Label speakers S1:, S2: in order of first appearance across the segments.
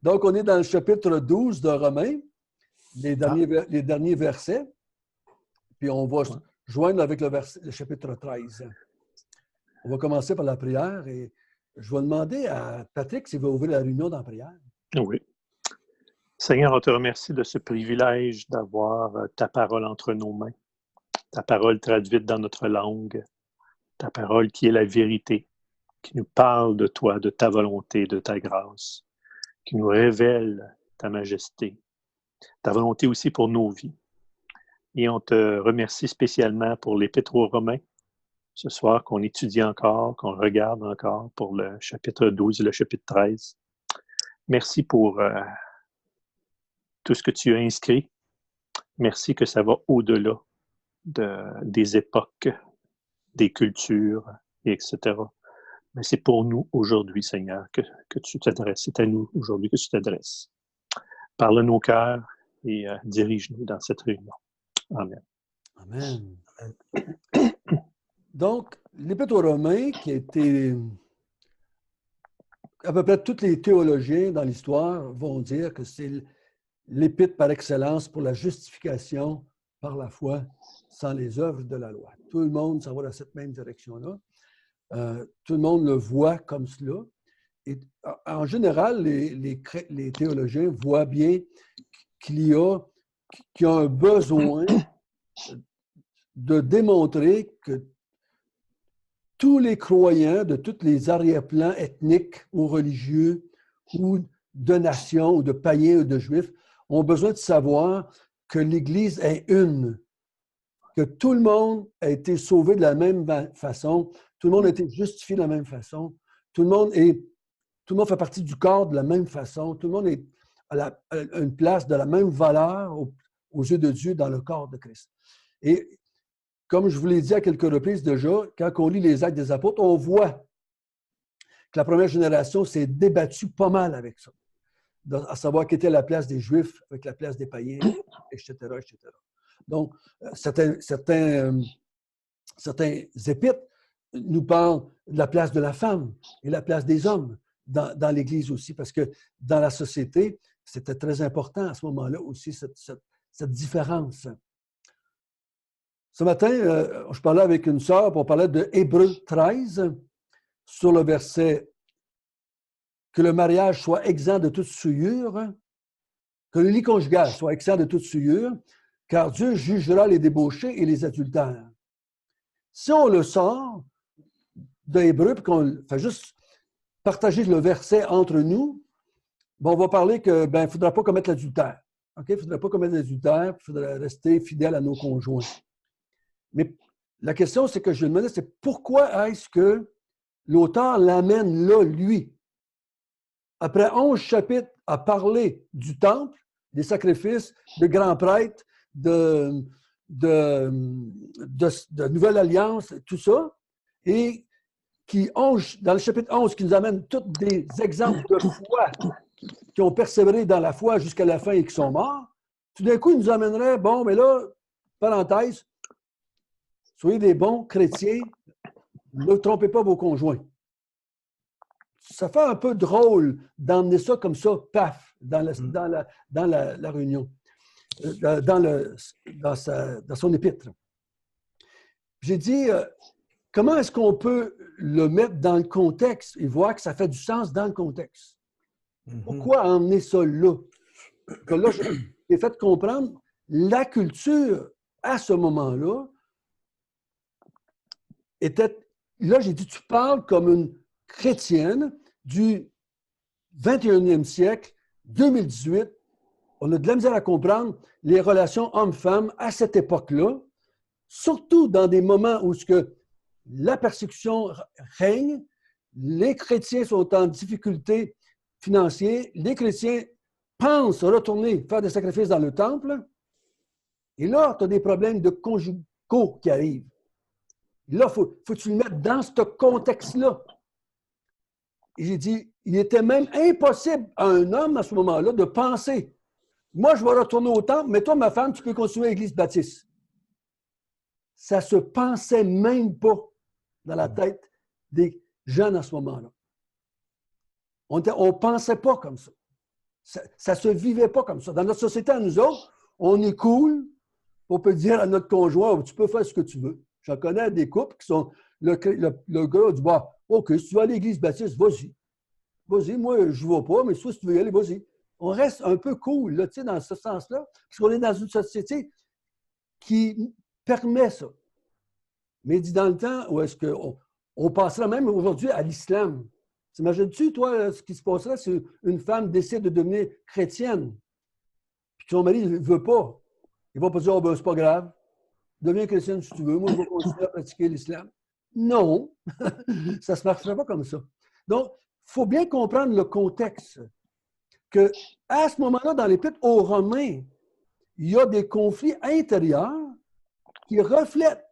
S1: Donc, on est dans le chapitre 12 de Romains, les derniers versets. Puis on va joindre avec le chapitre 13. On va commencer par la prière et je vais demander à Patrick s'il va ouvrir la réunion dans la prière.
S2: Oui. Seigneur, on te remercie de ce privilège d'avoir ta parole entre nos mains, ta parole traduite dans notre langue, ta parole qui est la vérité, qui nous parle de toi, de ta volonté, de ta grâce, qui nous révèle ta majesté, ta volonté aussi pour nos vies. Et on te remercie spécialement pour l'Épître aux Romains, ce soir qu'on étudie encore, qu'on regarde encore pour le chapitre 12 et le chapitre 13. Merci pour tout ce que tu as inscrit. Merci que ça va au-delà des époques, des cultures, etc. Mais c'est pour nous aujourd'hui, Seigneur, que tu t'adresses. C'est à nous aujourd'hui que tu t'adresses. Parle à nos cœurs et dirige-nous dans cette réunion. Amen.
S1: Amen. Donc, l'Épître aux Romains, qui a été... À peu près tous les théologiens dans l'histoire vont dire que c'est l'épître par excellence pour la justification par la foi sans les œuvres de la loi. Tout le monde s'en va dans cette même direction-là. Tout le monde le voit comme cela. Et en général, les théologiens voient bien qu'il y a un besoin de démontrer que tous les croyants de tous les arrière-plans ethniques ou religieux ou de nations ou de païens ou de juifs ont besoin de savoir que l'Église est une, que tout le monde a été sauvé de la même façon, tout le monde a été justifié de la même façon, tout le monde fait partie du corps de la même façon, tout le monde est à une place de la même valeur aux yeux de Dieu dans le corps de Christ. Et comme je vous l'ai dit à quelques reprises déjà, quand on lit les Actes des Apôtres, on voit que la première génération s'est débattue pas mal avec ça, à savoir quelle était la place des Juifs avec la place des païens, etc., etc. Donc, certains épîtres nous parlent de la place de la femme et la place des hommes dans l'Église aussi, parce que dans la société, c'était très important à ce moment-là aussi, cette différence. Ce matin, je parlais avec une sœur, on parlait de Hébreux 13, sur le verset « Que le mariage soit exempt de toute souillure, que le lit conjugal soit exempt de toute souillure, car Dieu jugera les débauchés et les adultères. » Si on le sort de Hébreux, puis qu'on fait juste partager le verset entre nous, on va parler que il ne faudra pas commettre l'adultère. Il ne faudra pas commettre l'adultère, il faudra rester fidèle à nos conjoints. Mais la question, c'est que je me demandais, c'est pourquoi est-ce que l'auteur l'amène là, lui? Après 11 chapitres à parler du temple, des sacrifices, de grands prêtres, de nouvelle alliance, tout ça, et dans le chapitre 11, qui nous amène tous des exemples de foi qui ont persévéré dans la foi jusqu'à la fin et qui sont morts, tout d'un coup, il nous amènerait, bon, mais là, parenthèse, soyez des bons chrétiens, ne trompez pas vos conjoints. Ça fait un peu drôle d'emmener ça comme ça, paf, dans la réunion, dans son épître. J'ai dit, comment est-ce qu'on peut le mettre dans le contexte et voir que ça fait du sens dans le contexte? Pourquoi emmener ça là? Que là, j'ai fait comprendre la culture à ce moment-là était... Là, j'ai dit, tu parles comme une chrétienne du 21e siècle, 2018. On a de la misère à comprendre les relations hommes-femmes à cette époque-là, surtout dans des moments où la persécution règne, les chrétiens sont en difficulté financière, les chrétiens pensent retourner faire des sacrifices dans le temple, et là, tu as des problèmes de conjugaux qui arrivent. Là, il faut que tu le mettes dans ce contexte-là. Et j'ai dit, il était même impossible à un homme à ce moment-là de penser, moi, je vais retourner au temple, mais toi, ma femme, tu peux continuer à l'Église baptiste. Ça ne se pensait même pas dans la tête des jeunes à ce moment-là. On ne pensait pas comme ça. Ça ne se vivait pas comme ça. Dans notre société, à nous autres, on est cool. On peut dire à notre conjoint, tu peux faire ce que tu veux. J'en connais des couples qui sont... Le gars dit, bah, OK, si tu vas à l'église baptiste, vas-y. Vas-y, moi, je ne vais pas, mais soit si tu veux y aller, vas-y. On reste un peu cool, là, dans ce sens-là, parce qu'on est dans une société qui permet ça. Mais dit dans le temps où est-ce qu'on passerait même aujourd'hui à l'islam. T'imagines-tu, toi, ce qui se passerait si une femme décide de devenir chrétienne, puis que son mari ne veut pas? Il ne va pas dire, oh, ben, c'est pas grave, deviens chrétienne si tu veux, moi, je vais continuer à pratiquer l'islam. Non, ça ne se marcherait pas comme ça. Donc, il faut bien comprendre le contexte. Qu'à ce moment-là, dans l'Épître aux Romains, il y a des conflits intérieurs qui reflètent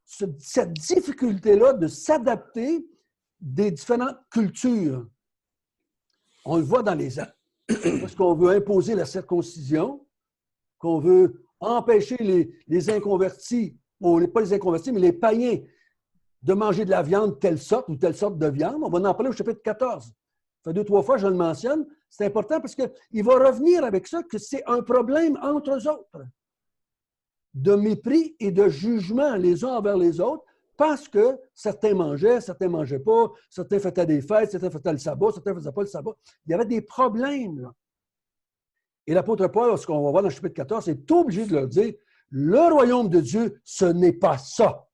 S1: cette difficulté-là de s'adapter des différentes cultures. On le voit dans les actes. Parce qu'on veut imposer la circoncision, qu'on veut empêcher les inconvertis, pas les inconvertis, mais les païens, de manger de la viande telle sorte ou telle sorte de viande. On va en parler au chapitre 14. Ça fait 2-3 fois que je le mentionne. C'est important parce qu'il va revenir avec ça que c'est un problème entre eux autres. De mépris et de jugement les uns envers les autres parce que certains mangeaient pas, certains faisaient des fêtes, certains faisaient le sabbat, certains ne faisaient pas le sabbat. Il y avait des problèmes, là. Et l'apôtre Paul, ce qu'on va voir dans le chapitre 14, est obligé de leur dire, le royaume de Dieu, ce n'est pas ça.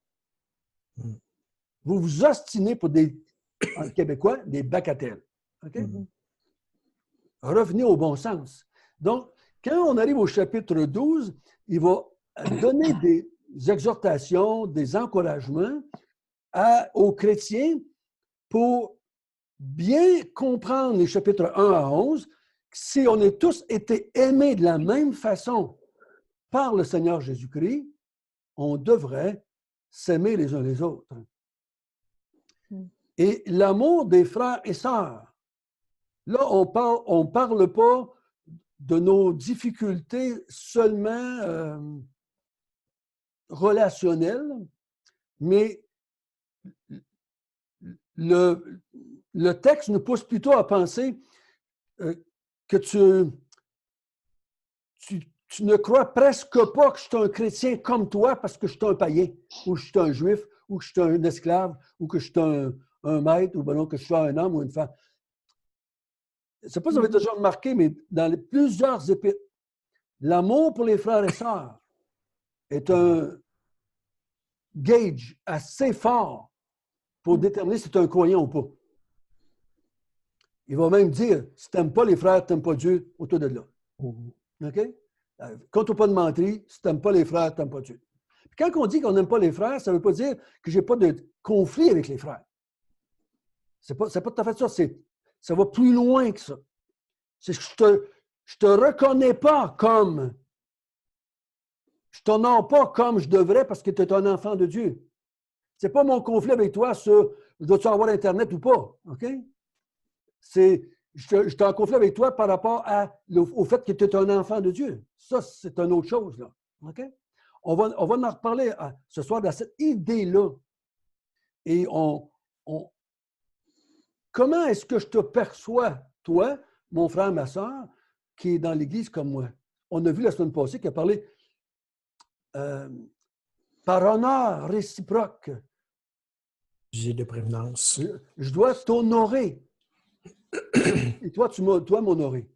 S1: Vous vous ostinez pour en québécois, des bacatelles. Okay? Revenez au bon sens. Donc, quand on arrive au chapitre 12, il va donner des exhortations, des encouragements aux chrétiens pour bien comprendre les chapitres 1 à 11, si on est tous été aimés de la même façon par le Seigneur Jésus-Christ, on devrait s'aimer les uns les autres. Et l'amour des frères et sœurs, là, on parle pas de nos difficultés seulement relationnelles, mais le texte nous pousse plutôt à penser que tu ne crois presque pas que je suis un chrétien comme toi parce que je suis un païen, ou je suis un juif, ou que je suis un esclave, ou que je suis un maître, ou que je suis un homme ou une femme. Je ne sais pas si vous avez déjà remarqué, mais dans plusieurs épîtres, l'amour pour les frères et sœurs est un gauge assez fort pour déterminer si tu es un croyant ou pas. Il va même dire, si tu n'aimes pas les frères, tu n'aimes pas Dieu, autour de là. OK? Compte pas de menterie, si tu n'aimes pas les frères, tu n'aimes pas Dieu. Puis quand on dit qu'on n'aime pas les frères, ça ne veut pas dire que je n'ai pas de conflit avec les frères. C'est pas tout à fait ça. Ça va plus loin que ça. C'est que je te reconnais pas comme... Je t'honore pas comme je devrais parce que tu es un enfant de Dieu. Ce n'est pas mon conflit avec toi sur dois-tu avoir Internet ou pas. OK? Je suis en conflit avec toi par rapport au fait que tu es un enfant de Dieu. Ça, c'est une autre chose, là. OK? On va en reparler ce soir de cette idée-là. Et comment est-ce que je te perçois, toi, mon frère, ma soeur, qui est dans l'Église comme moi? On a vu la semaine passée qu'il a parlé par honneur réciproque.
S3: J'ai de prévenance.
S1: Je dois t'honorer. Et toi, tu dois m'honorer.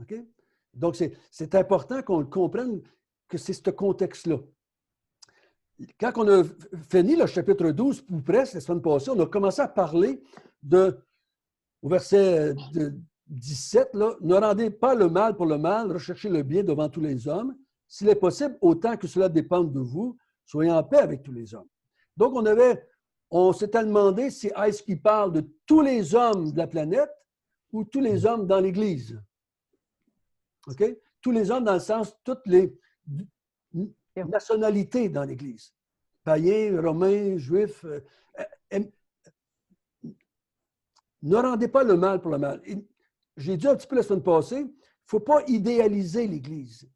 S1: OK? Donc, c'est important qu'on le comprenne que c'est ce contexte-là. Quand on a fini le chapitre 12, ou presque, la semaine passée, on a commencé à parler au verset 17, là, ne rendez pas le mal pour le mal, recherchez le bien devant tous les hommes. S'il est possible, autant que cela dépende de vous, soyez en paix avec tous les hommes. Donc, on s'était demandé si est-ce qu'il parle de tous les hommes de la planète ou tous les hommes dans l'Église. OK? Tous les hommes dans le sens, toutes les nationalités dans l'Église. Païens, romains, juifs. Ne rendez pas le mal pour le mal. J'ai dit un petit peu la semaine passée, il ne faut pas idéaliser l'Église.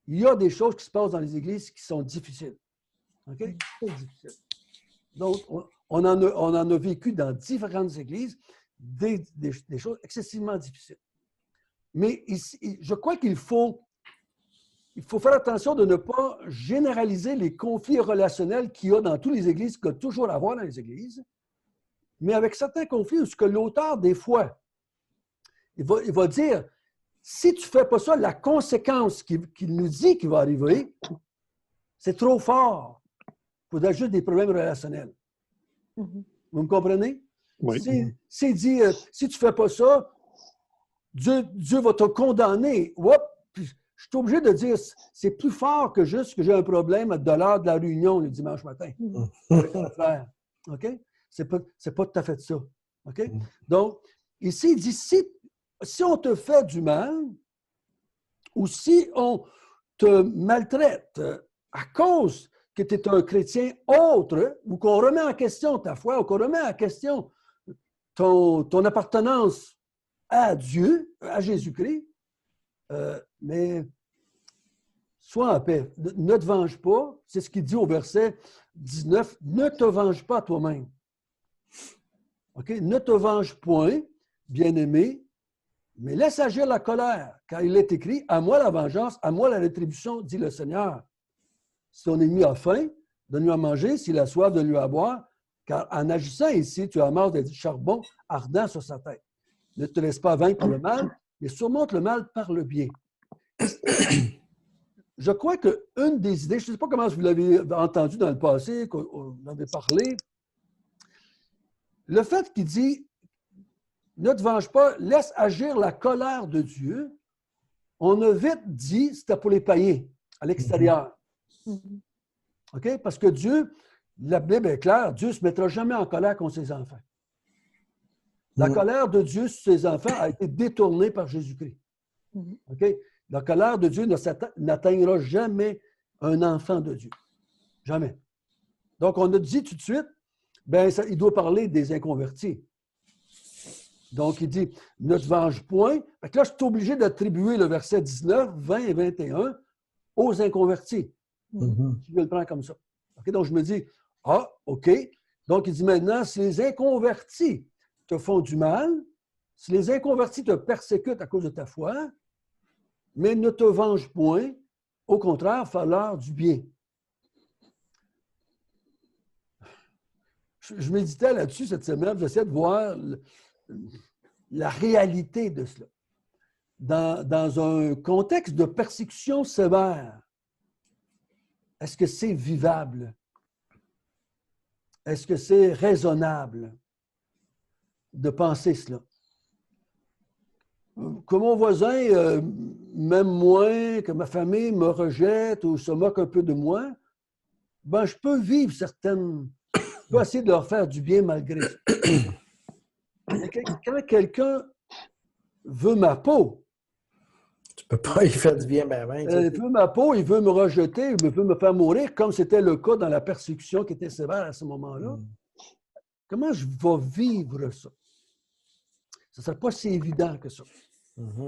S1: Il y a des choses qui se passent dans les églises qui sont difficiles. OK? Très difficiles. Donc, on en a vécu dans différentes églises des choses excessivement difficiles. Mais je crois qu'il faut faire attention de ne pas généraliser les conflits relationnels qu'il y a dans toutes les églises, qu'il y a toujours à avoir dans les églises, mais avec certains conflits où ce que l'auteur, des fois, il va dire, si tu ne fais pas ça, la conséquence qu'il nous dit qu'il va arriver, c'est trop fort pour juste des problèmes relationnels.
S4: Mhm.
S1: Vous me comprenez?
S2: Oui.
S1: S'il dit, si tu ne fais pas ça, Dieu va te condamner. Puis, je suis obligé de dire, c'est plus fort que juste que j'ai un problème de l'heure de la réunion le dimanche matin. Avec mon frère. OK? C'est pas tout à fait ça. OK? Donc, ici, il dit, si on te fait du mal, ou si on te maltraite à cause que tu es un chrétien autre, ou qu'on remet en question ta foi, ou qu'on remet en question ton appartenance à Dieu, à Jésus-Christ, mais sois en paix. Ne te venge pas. C'est ce qu'il dit au verset 19. Ne te venge pas toi-même. OK? Ne te venge point, bien-aimé, mais laisse agir la colère, car il est écrit, à moi la vengeance, à moi la rétribution, dit le Seigneur. Si ton ennemi a faim, donne-lui à manger, s'il a soif, donne-lui à boire, car en agissant ici, tu amasses des charbons ardents sur sa tête. Ne te laisse pas vaincre par le mal, mais surmonte le mal par le bien. Je crois qu'une des idées, je ne sais pas comment vous l'avez entendu dans le passé, qu'on avait parlé, le fait qu'il dit ne te venge pas, laisse agir la colère de Dieu, on a vite dit c'était pour les païens, à l'extérieur. OK? Parce que Dieu, la Bible est claire, Dieu ne se mettra jamais en colère contre ses enfants. La colère de Dieu sur ses enfants a été détournée par Jésus-Christ. OK? La colère de Dieu n'atteindra jamais un enfant de Dieu. Jamais. Donc, on a dit tout de suite, il doit parler des inconvertis. Donc, il dit, ne te venge point. Fait que là, je suis obligé d'attribuer le verset 19, 20 et 21 aux inconvertis. Je vais le prendre comme ça. Okay? Donc, je me dis, OK. Donc, il dit maintenant, si les inconvertis te font du mal, si les inconvertis te persécutent à cause de ta foi, mais ne te venge point, au contraire, fais-leur du bien. Je méditais là-dessus cette semaine, j'essaie de voir la réalité de cela. Dans un contexte de persécution sévère, est-ce que c'est vivable? Est-ce que c'est raisonnable de penser cela? Que mon voisin m'aime moins, que ma famille me rejette ou se moque un peu de moi, je peux vivre certaines... Je peux essayer de leur faire du bien malgré ça. Quand quelqu'un veut ma peau,
S3: tu peux pas y faire du bien,
S1: il veut ma peau, il veut me rejeter, il veut me faire mourir, comme c'était le cas dans la persécution qui était sévère à ce moment-là. Comment je vais vivre ça? Ce ne serait pas si évident que ça.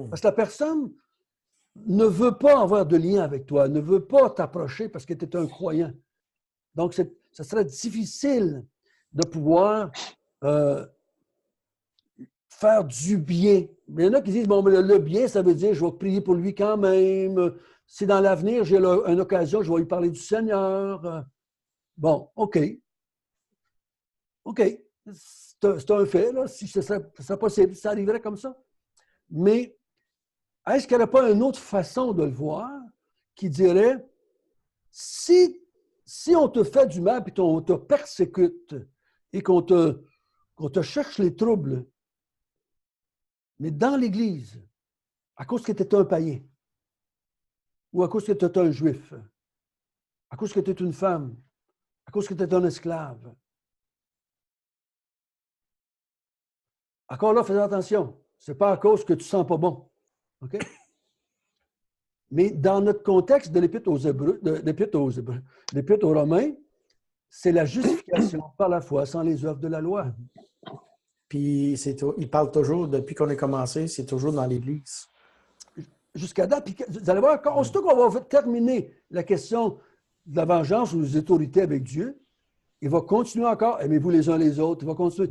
S1: Parce que la personne ne veut pas avoir de lien avec toi, ne veut pas t'approcher parce que tu es un croyant. Donc, ça serait difficile de pouvoir faire du bien. Mais il y en a qui disent, le bien, ça veut dire, je vais prier pour lui quand même. Si dans l'avenir, j'ai une occasion, je vais lui parler du Seigneur. Bon, OK. OK. C'est un fait, là. Si ce serait possible, ça arriverait comme ça. Mais est-ce qu'il n'y aurait pas une autre façon de le voir qui dirait, si on te fait du mal et qu'on te persécute et qu'on te cherche les troubles, mais dans l'Église, à cause que tu es un païen, ou à cause que tu es un juif, à cause que tu es une femme, à cause que tu es un esclave. Encore là, fais attention. Ce n'est pas à cause que tu ne sens pas bon. OK? Mais dans notre contexte de l'Épître aux Romains, c'est la justification par la foi sans les œuvres de la loi.
S3: Puis il parle toujours, depuis qu'on a commencé, c'est toujours dans l'Église.
S1: Jusqu'à date, puis vous allez voir, aussitôt qu'on va terminer la question de la vengeance ou des autorités avec Dieu, il va continuer encore, aimez-vous les uns les autres, il va continuer.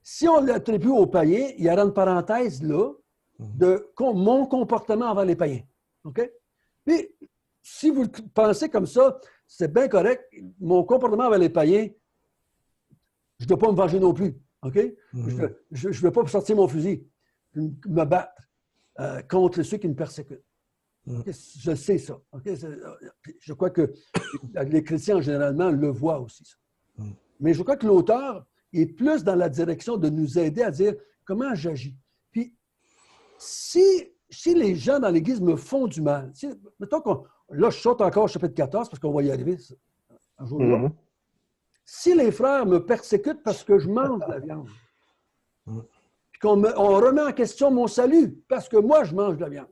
S1: Si on l'attribue aux païens, il y aura une parenthèse là, de mon comportement envers les païens. OK? Puis, si vous pensez comme ça, c'est bien correct. Mon comportement envers les païens, je ne dois pas me venger non plus. OK? Je ne veux pas sortir mon fusil, me battre contre ceux qui me persécutent. Je sais ça. Okay? Je crois que les chrétiens, généralement, le voient aussi. Ça. Mais je crois que l'auteur est plus dans la direction de nous aider à dire comment j'agis. Puis, si les gens dans l'Église me font du mal, mettons là, je saute encore au chapitre 14 parce qu'on va y arriver un jour ou l'autre. Si les frères me persécutent parce que je mange de la viande, puis on remet en question mon salut parce que moi, je mange de la viande,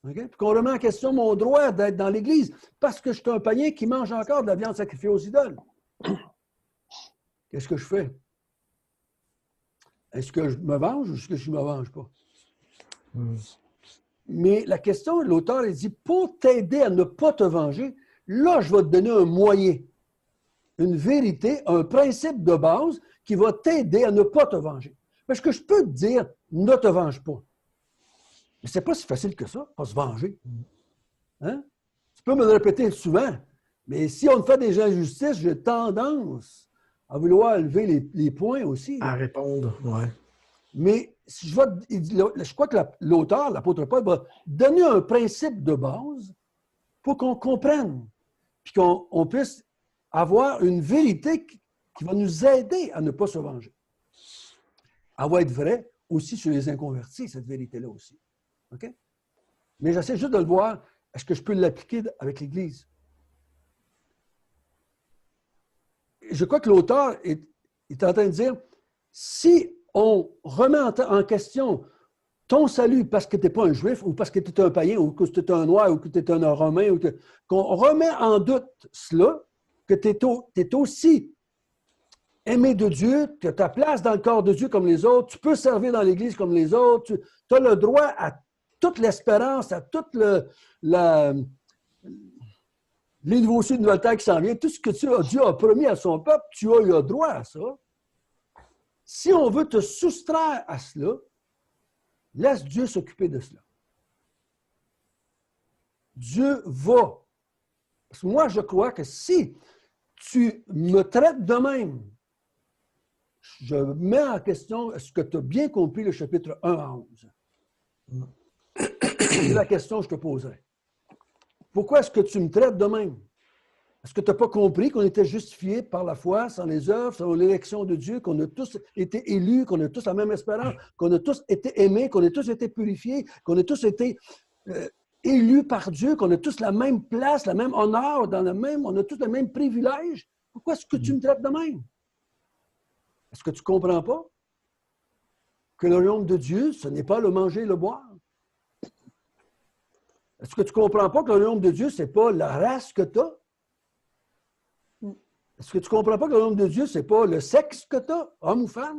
S1: okay? Puis qu'on remet en question mon droit d'être dans l'Église parce que je suis un païen qui mange encore de la viande sacrifiée aux idoles, qu'est-ce que je fais? Est-ce que je me venge ou est-ce que je ne me venge pas? Mais la question, l'auteur, il dit, pour t'aider à ne pas te venger, là, je vais te donner un moyen, une vérité, un principe de base qui va t'aider à ne pas te venger. Parce que je peux te dire, ne te venge pas. Mais ce n'est pas si facile que ça, pas se venger. Hein? Tu peux me le répéter souvent, mais si on me fait des injustices, j'ai tendance à vouloir lever les poings aussi.
S3: À répondre, oui.
S1: Mais si je crois que l'auteur, l'apôtre Paul, va donner un principe de base pour qu'on comprenne, puis qu'on puisse avoir une vérité qui va nous aider à ne pas se venger. Elle va être vraie aussi sur les inconvertis, cette vérité-là aussi. OK? Mais j'essaie juste de le voir, est-ce que je peux l'appliquer avec l'Église? Je crois que l'auteur est en train de dire, si on remet en question ton salut parce que tu n'es pas un juif ou parce que tu es un païen ou que tu es un noir ou que tu es un romain, qu'on remet en doute cela, que tu es aussi aimé de Dieu, tu as ta place dans le corps de Dieu comme les autres, tu peux servir dans l'Église comme les autres, tu as le droit à toute l'espérance, à toute les nouveaux cieux de nouvelle terre qui s'en viennent, tout ce que Dieu a promis à son peuple, tu as eu droit à ça. Si on veut te soustraire à cela, laisse Dieu s'occuper de cela. Dieu va. Parce que moi, je crois que si tu me traites de même, je mets en question, est-ce que tu as bien compris le chapitre 1 à 11? C'est la question que je te poserai. Pourquoi est-ce que tu me traites de même? Est-ce que tu n'as pas compris qu'on était justifiés par la foi, sans les œuvres, sans l'élection de Dieu, qu'on a tous été élus, qu'on a tous la même espérance, qu'on a tous été aimés, qu'on a tous été purifiés, qu'on a tous été élus par Dieu, qu'on a tous la même place, le même honneur, on a tous le même privilège? Pourquoi est-ce que tu me traites de même? Est-ce que tu ne comprends pas que le royaume de Dieu, ce n'est pas le manger et le boire? Est-ce que tu ne comprends pas que le royaume de Dieu, ce n'est pas la race que tu as? Est-ce que tu ne comprends pas que le royaume de Dieu, ce n'est pas le sexe que tu as, homme ou femme?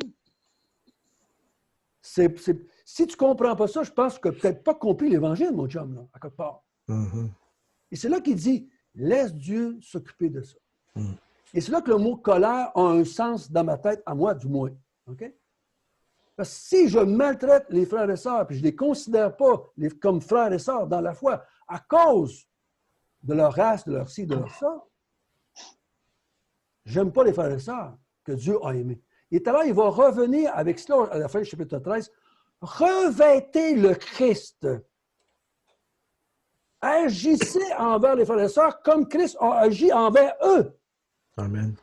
S1: Si tu ne comprends pas ça, je pense que tu n'as peut-être pas compris l'Évangile, mon chum, là, à quelque part. Et c'est là qu'il dit, laisse Dieu s'occuper de ça. Et c'est là que le mot colère a un sens dans ma tête, à moi du moins. OK? Parce que si je maltraite les frères et sœurs, puis je ne les considère pas comme frères et sœurs dans la foi, à cause de leur race, de leur ci, de leur ça, j'aime pas les frères et sœurs que Dieu a aimés. Et tout à l'heure, il va revenir avec cela à la fin du chapitre 13. Revêtez le Christ. Agissez envers les frères et sœurs comme Christ a agi envers eux.
S3: Amen.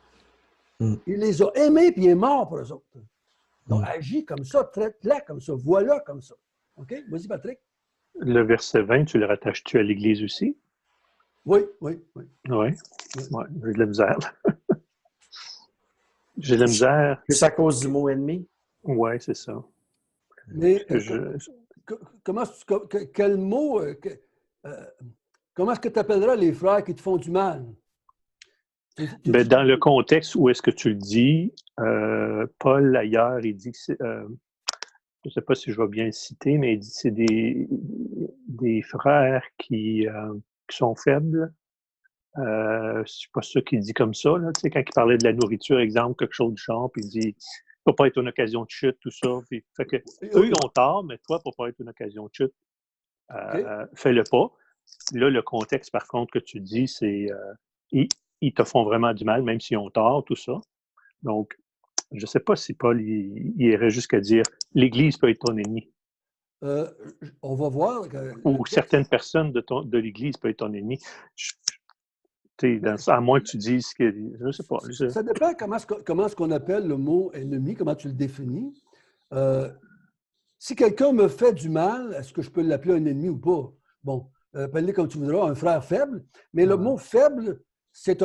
S1: Il les a aimés puis il est mort pour eux autres. Donc, agis comme ça, traite-la comme ça, vois-la comme ça. OK? Vas-y, Patrick.
S2: Le verset 20, tu le rattaches-tu à l'Église aussi?
S1: Oui.
S2: Oui. Ouais, j'ai de la misère. J'ai de la misère.
S3: Juste à cause du mot ennemi?
S2: Oui, c'est ça.
S1: Mais quel mot, comment est-ce que tu appelleras les frères qui te font du mal?
S2: Ben, dans le contexte où est-ce que tu le dis, Paul, ailleurs, il dit que c'est, je ne sais pas si je vais bien le citer, mais il dit que c'est des frères qui sont faibles. C'est pas ça qu'il dit comme ça. Là. Tu sais, quand il parlait de la nourriture, exemple, quelque chose du genre, puis il dit Pour pas être une occasion de chute, tout ça. Puis, fait que, eux, ils ont tort, mais toi, pour pas être une occasion de chute, fais-le pas. Là, le contexte, par contre, que tu dis, c'est ils te font vraiment du mal, même s'ils ont tort, tout ça. Donc, je ne sais pas si Paul il irait jusqu'à dire l'Église peut être ton ennemi.
S1: On va voir.
S2: Ou certaines personnes de l'Église peuvent être ton ennemi. À moins que tu dises que. Je ne sais pas.
S1: Ça dépend comment est-ce qu'on appelle le mot ennemi, comment tu le définis. Si quelqu'un me fait du mal, est-ce que je peux l'appeler un ennemi ou pas? Bon, appelle-le comme tu voudras, un frère faible. Mais le mot faible, c'est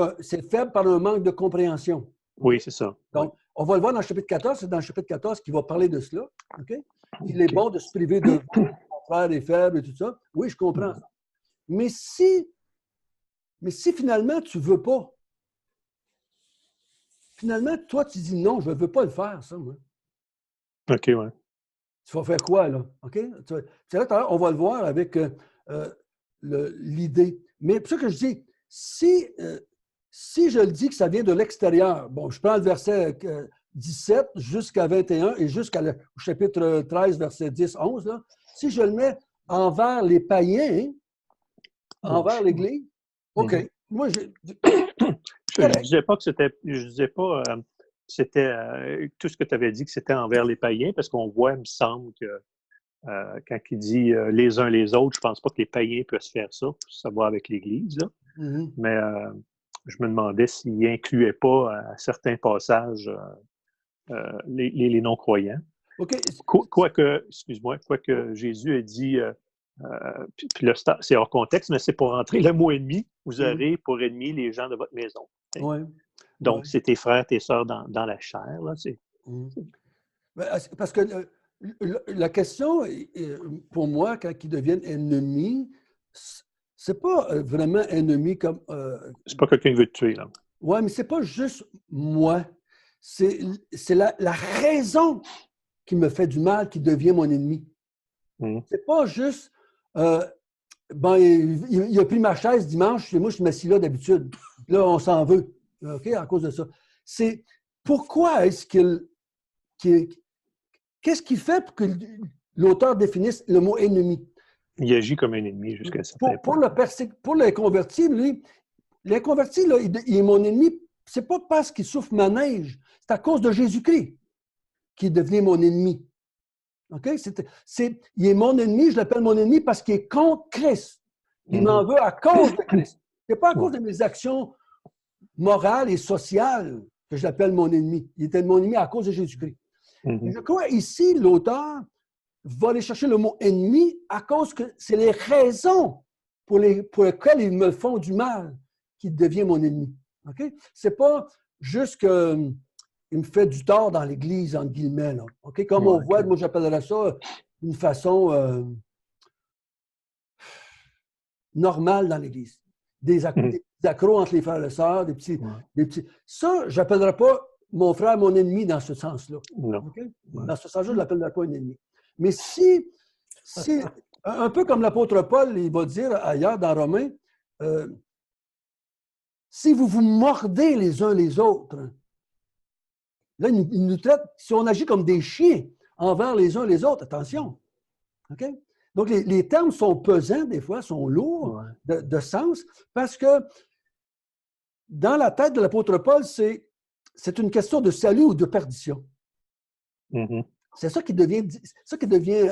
S1: faible par un manque de compréhension.
S2: Oui, c'est ça.
S1: Donc, on va le voir dans le chapitre 14. C'est dans le chapitre 14 qu'il va parler de cela. OK? Il est bon de se priver de vous, mon frère est faible et tout ça. Oui, je comprends ça. Mais si finalement, tu ne veux pas, finalement, toi, tu dis non, je ne veux pas le faire, ça, moi.
S2: OK, ouais.
S1: Tu vas faire quoi, là? OK? C'est là, on va le voir avec l'idée. Mais pour ça que je dis, si je le dis que ça vient de l'extérieur, bon, je prends le verset 17 jusqu'à 21 et jusqu'au chapitre 13, verset 10, 11, là, si je le mets envers les païens, envers l'Église, OK. Moi,
S2: je ne disais pas que c'était. Je disais pas c'était tout ce que tu avais dit que c'était envers les païens, parce qu'on voit, il me semble que quand il dit les uns les autres, je ne pense pas que les païens peuvent faire ça, ça va avec l'Église, là. Mais je me demandais s'il n'incluait pas à certains passages les non-croyants.
S1: Okay.
S2: Quoique Jésus a dit, puis là, c'est hors contexte, mais c'est pour rentrer le mot ennemi, vous aurez pour ennemi les gens de votre maison.
S1: Ouais.
S2: Donc, c'est tes frères, tes sœurs dans la chair. Là,
S1: Parce que la question, pour moi, quand ils deviennent ennemis, c'est pas vraiment ennemi comme...
S2: c'est pas quelqu'un qui veut te tuer, là.
S1: Oui, mais c'est pas juste moi. C'est la raison qui me fait du mal qui devient mon ennemi. C'est pas juste... il a pris ma chaise dimanche, et moi, je suis assis là d'habitude. Là, on s'en veut, OK, à cause de ça. C'est pourquoi est-ce qu'est-ce qu'il fait pour que l'auteur définisse le mot ennemi?
S2: Il agit comme un ennemi jusqu'à ce
S1: pour les convertis, lui, les convertis, là, il est mon ennemi, c'est pas parce qu'il souffre manège, c'est à cause de Jésus-Christ qu'il est devenu mon ennemi. OK? Il est mon ennemi, je l'appelle mon ennemi parce qu'il est contre Christ. Il m'en veut à cause de Christ. Ce n'est pas à cause de mes actions morales et sociales que je l'appelle mon ennemi. Il était mon ennemi à cause de Jésus-Christ. Je crois ici, l'auteur va aller chercher le mot ennemi à cause que c'est les raisons pour lesquelles ils me font du mal qui devient mon ennemi. OK? C'est pas juste qu'il me fait du tort dans l'Église, entre guillemets. Là. OK? Comme on voit, moi j'appellerais ça d'une façon normale dans l'Église. Des accros entre les frères et sœurs, des petits. Ça, je n'appellerais pas mon frère mon ennemi dans ce sens-là. Okay? Dans ce sens-là, je ne l'appellerais pas un ennemi. Mais si un peu comme l'apôtre Paul, il va dire ailleurs dans Romains, si vous vous mordez les uns les autres, là, il nous traite, si on agit comme des chiens envers les uns les autres, attention. OK? Donc, les termes sont pesants, des fois, sont lourds de sens, parce que dans la tête de l'apôtre Paul, c'est une question de salut ou de perdition. C'est ça qui devient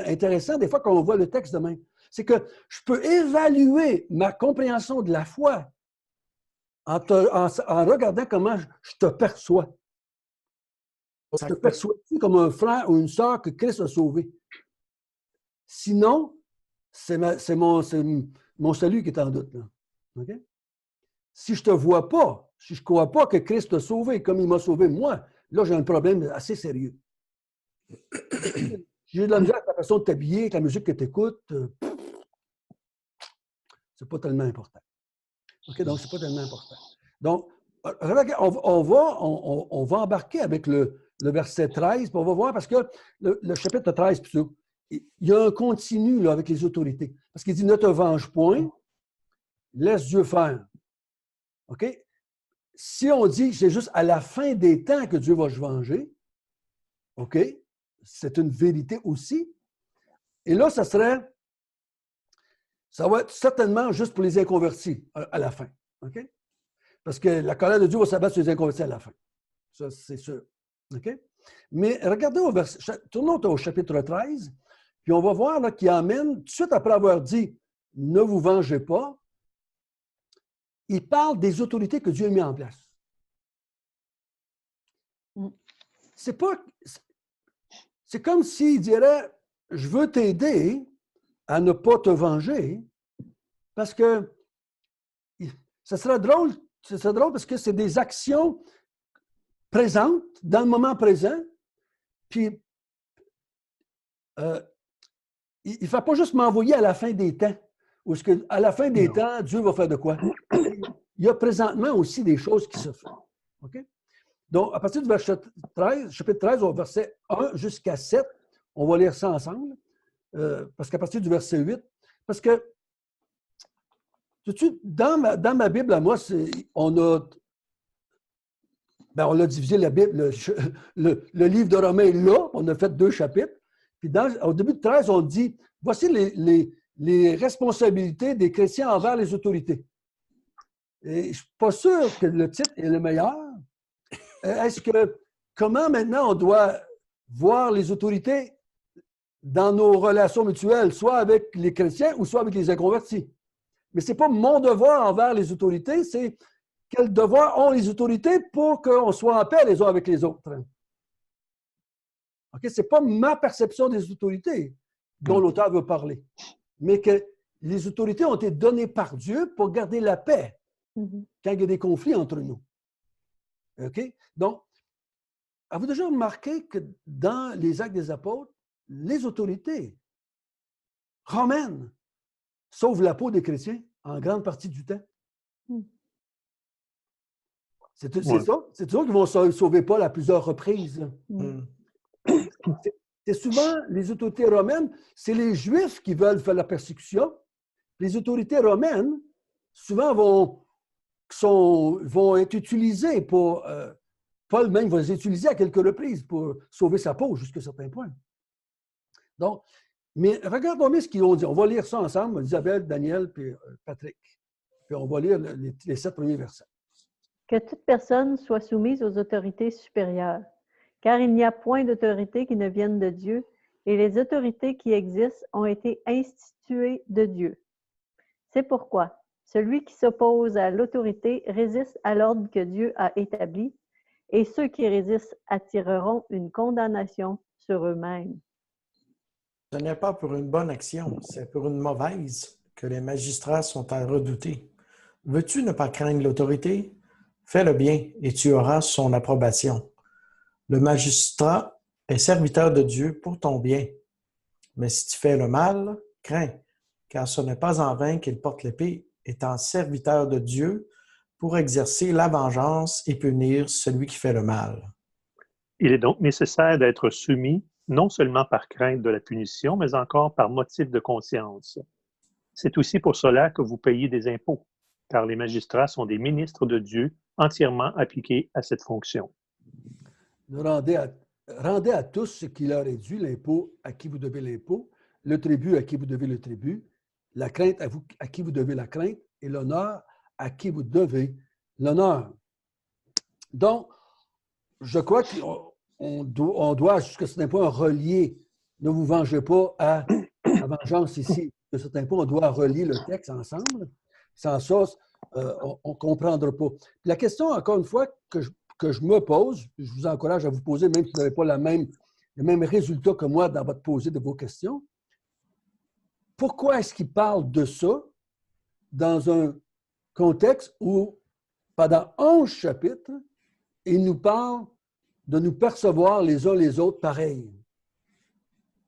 S1: intéressant des fois quand on voit le texte de même. C'est que je peux évaluer ma compréhension de la foi en regardant comment je te perçois. Je te perçois-tu comme un frère ou une sœur que Christ a sauvé? Sinon, c'est mon salut qui est en doute. Là. Okay? Si je ne te vois pas, si je ne crois pas que Christ t'a sauvé comme il m'a sauvé moi, là, j'ai un problème assez sérieux. J'ai de la misère avec la façon de t'habiller, avec la musique que tu écoutes. C'est pas tellement important. OK? Donc, c'est pas tellement important. Donc, on va embarquer avec le verset 13, puis on va voir parce que le chapitre 13, il y a un continu là, avec les autorités. Parce qu'il dit ne te venge point, laisse Dieu faire. OK? Si on dit que c'est juste à la fin des temps que Dieu va se venger, OK? C'est une vérité aussi. Et là, ça va être certainement juste pour les inconvertis à la fin. OK? Parce que la colère de Dieu va s'abattre sur les inconvertis à la fin. Ça, c'est sûr. OK? Mais regardez tournons au chapitre 13, puis on va voir là, qu'il amène, tout de suite après avoir dit « Ne vous vengez pas », il parle des autorités que Dieu a mis en place. C'est comme s'il dirait « Je veux t'aider à ne pas te venger, parce que ça serait drôle parce que c'est des actions présentes, dans le moment présent, puis il ne va pas juste m'envoyer à la fin des temps, ou à la fin des temps, Dieu va faire de quoi? Il y a présentement aussi des choses qui se font. OK? Donc, à partir du verset 13, chapitre 13, au verset 1 jusqu'à 7, on va lire ça ensemble, parce qu'à partir du verset 8, parce que tout de suite, dans ma Bible, à moi, on a divisé la Bible, le livre de Romains là, on a fait 2 chapitres. Puis au début de 13, on dit, voici les responsabilités des chrétiens envers les autorités. Et je ne suis pas sûr que le titre est le meilleur. Comment maintenant on doit voir les autorités dans nos relations mutuelles, soit avec les chrétiens ou soit avec les inconvertis? Mais ce n'est pas mon devoir envers les autorités, c'est quel devoir ont les autorités pour qu'on soit en paix les uns avec les autres. Okay? Ce n'est pas ma perception des autorités dont l'auteur veut parler, mais que les autorités ont été données par Dieu pour garder la paix quand il y a des conflits entre nous. OK? Donc, avez-vous déjà remarqué que dans les Actes des Apôtres, les autorités romaines sauvent la peau des chrétiens en grande partie du temps? C'est ça? C'est ça qu'ils vont sauver Paul à plusieurs reprises. C'est souvent les autorités romaines, c'est les Juifs qui veulent faire la persécution. Les autorités romaines, souvent, vont être utilisées pour... Paul même va les utiliser à quelques reprises pour sauver sa peau jusqu'à certains points. Donc, mais regardons bien ce qu'ils ont dit. On va lire ça ensemble, Isabelle, Daniel, puis Patrick. Puis on va lire les 7 premiers versets.
S4: Que toute personne soit soumise aux autorités supérieures, car il n'y a point d'autorité qui ne vienne de Dieu, et les autorités qui existent ont été instituées de Dieu. C'est pourquoi celui qui s'oppose à l'autorité résiste à l'ordre que Dieu a établi, et ceux qui résistent attireront une condamnation sur eux-mêmes.
S3: Ce n'est pas pour une bonne action, c'est pour une mauvaise que les magistrats sont à redouter. Veux-tu ne pas craindre l'autorité? Fais le bien et tu auras son approbation. Le magistrat est serviteur de Dieu pour ton bien. Mais si tu fais le mal, crains, car ce n'est pas en vain qu'il porte l'épée, étant serviteur de Dieu pour exercer la vengeance et punir celui qui fait le mal.
S2: Il est donc nécessaire d'être soumis, non seulement par crainte de la punition, mais encore par motif de conscience. C'est aussi pour cela que vous payez des impôts, car les magistrats sont des ministres de Dieu entièrement appliqués à cette fonction.
S1: Rendez à tous ce qui leur est dû, l'impôt à qui vous devez l'impôt, le tribut à qui vous devez le tribut, la crainte à qui vous devez la crainte, et l'honneur à qui vous devez l'honneur. Donc, je crois qu'on doit, jusqu'à certain point, relier « Ne vous vengez pas » à la vengeance ici. De certains points, on doit relier le texte ensemble. Sans ça, on ne comprendra pas. Puis la question, encore une fois, que je me pose, je vous encourage à vous poser, même si vous n'avez pas le même résultat que moi dans votre posée de vos questions. Pourquoi est-ce qu'il parle de ça dans un contexte où, pendant 11 chapitres, il nous parle de nous percevoir les uns les autres pareils?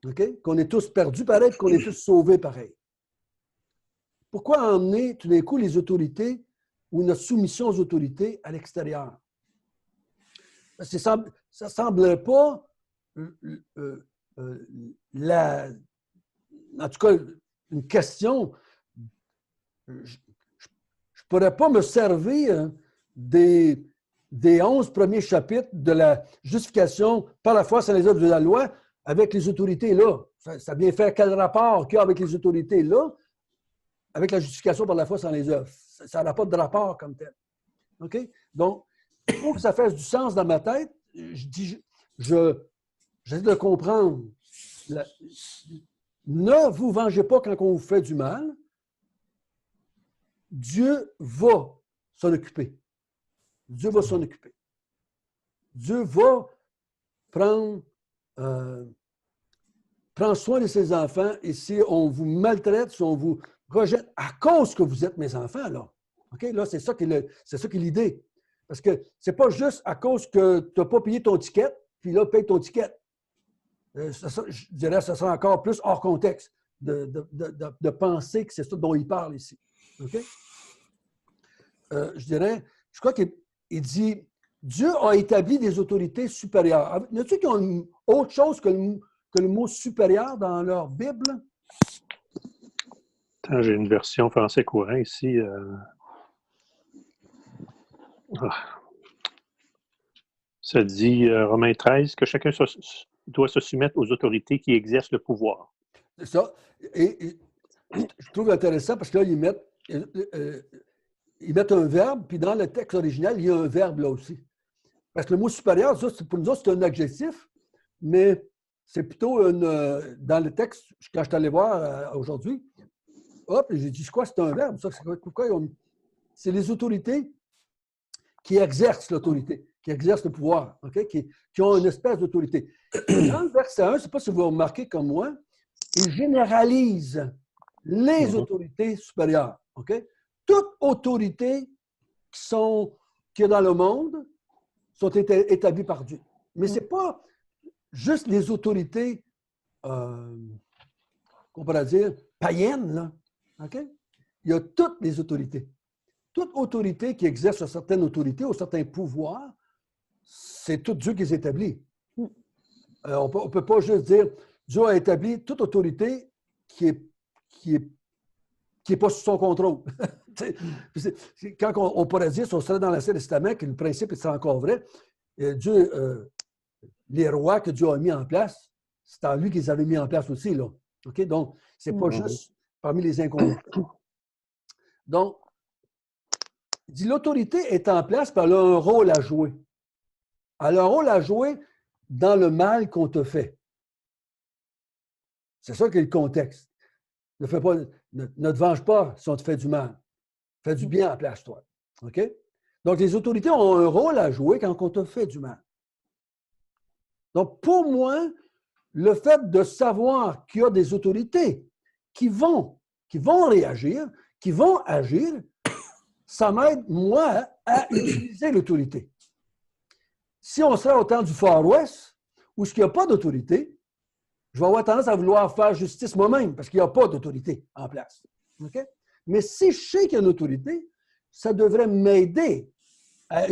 S1: Okay? Qu'on est tous perdus pareil, qu'on est tous sauvés pareil. Pourquoi emmener tout d'un coup les autorités ou notre soumission aux autorités à l'extérieur? Ça ne semble pas en tout cas, une question. Je ne pourrais pas me servir des des 11 premiers chapitres de la justification par la foi sans les œuvres de la loi avec les autorités là. Ça vient faire quel rapport qu'il y a avec les autorités là, avec la justification par la foi sans les œuvres? Ça n'a pas de rapport comme tel. OK? Donc, pour que ça fasse du sens dans ma tête, j'essaie de comprendre. Ne vous vengez pas quand on vous fait du mal. Dieu va s'en occuper. Dieu va s'en occuper. Dieu va prendre soin de ses enfants. Et si on vous maltraite, si on vous rejette à cause que vous êtes mes enfants, là. OK? Là, c'est ça qui est l'idée. Parce que c'est pas juste à cause que tu n'as pas payé ton ticket, puis là, paye ton ticket. Je dirais que ce sera encore plus hors contexte de penser que c'est ça dont il parle ici. OK? Je crois qu'il dit, Dieu a établi des autorités supérieures. Y a-t-il qui ont autre chose que le mot supérieur dans leur Bible?
S2: Attends, j'ai une version français courant ici. Ça dit, Romains 13, que chacun doit se soumettre aux autorités qui exercent le pouvoir.
S1: C'est ça. Et je trouve intéressant parce que là, ils mettent un verbe, puis dans le texte original, il y a un verbe là aussi. Parce que le mot supérieur, ça, pour nous autres, c'est un adjectif, mais c'est plutôt dans le texte, quand je suis allé voir aujourd'hui, hop, j'ai dit, quoi, c'est un verbe? Ça, pourquoi c'est les autorités qui exercent l'autorité, qui exercent le pouvoir, okay? qui ont une espèce d'autorité. Dans le verset 1, je ne sais pas si vous remarquez comme moi, il généralise les autorités supérieures. Okay? Toute autorité qui est dans le monde sont établies par Dieu. Mais ce n'est pas juste les autorités, qu'on pourrait dire, païennes. Là. Okay? Il y a toutes les autorités. Toute autorité qui exerce une certaine autorité ou un certain pouvoir, c'est tout Dieu qui les établit. On ne peut pas juste dire Dieu a établi toute autorité qui est pas sous son contrôle. Quand on pourrait dire, si on serait dans l'Ancien Testament, que le principe est encore vrai, Dieu, les rois que Dieu a mis en place, c'est en lui qu'ils avaient mis en place aussi. Là. Okay? Donc, ce n'est pas juste parmi les inconnus. Donc, il dit l'autorité est en place, puis elle a un rôle à jouer. Elle a un rôle à jouer dans le mal qu'on te fait. C'est ça qui est le contexte. Ne te venge pas si on te fait du mal. Fais du bien à la place, toi. OK? Donc, les autorités ont un rôle à jouer quand on te fait du mal. Donc, pour moi, le fait de savoir qu'il y a des autorités qui vont réagir, qui vont agir, ça m'aide, moi, à utiliser l'autorité. Si on serait au temps du Far West, où il n'y a pas d'autorité, je vais avoir tendance à vouloir faire justice moi-même, parce qu'il n'y a pas d'autorité en place. Okay? Mais si je sais qu'il y a une autorité, ça devrait m'aider à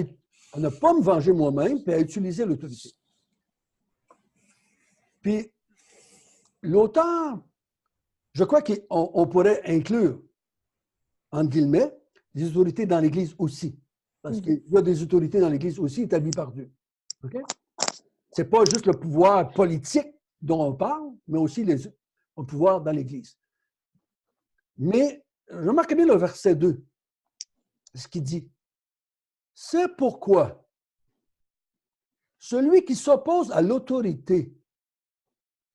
S1: ne pas me venger moi-même, puis à utiliser l'autorité. Puis, l'auteur, je crois qu'on pourrait inclure, entre guillemets, des autorités dans l'Église aussi. Parce qu'il y a des autorités dans l'Église aussi établies par Dieu. Okay? Ce n'est pas juste le pouvoir politique dont on parle, mais aussi le pouvoir dans l'Église. Mais remarquez bien le verset 2, ce qu'il dit. C'est pourquoi celui qui s'oppose à l'autorité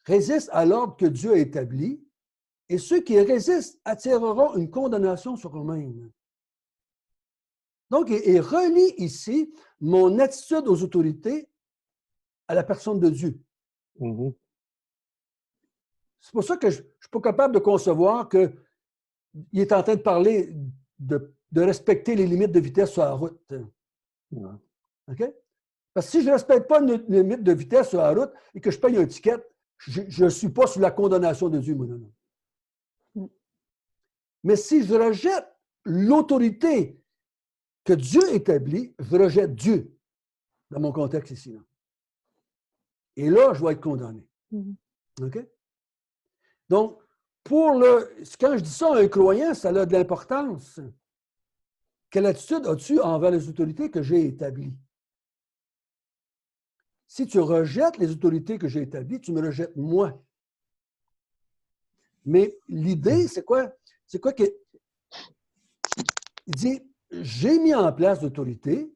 S1: résiste à l'ordre que Dieu a établi, et ceux qui résistent attireront une condamnation sur eux-mêmes. Donc, il relie ici mon attitude aux autorités à la personne de Dieu. C'est pour ça que je ne suis pas capable de concevoir qu'il est en train de parler de respecter les limites de vitesse sur la route. OK? Parce que si je ne respecte pas une limite de vitesse sur la route et que je paye un ticket, je ne suis pas sous la condamnation de Dieu, moi, non. Mais si je rejette l'autorité que Dieu établit, je rejette Dieu dans mon contexte ici. Là. Et là, je vais être condamné. OK? Donc, quand je dis ça à un croyant, ça a de l'importance. Quelle attitude as-tu envers les autorités que j'ai établies? si tu rejettes les autorités que j'ai établies, tu me rejettes moi. Mais l'idée, c'est quoi? C'est quoi que... Il dit, j'ai mis en place l'autorité,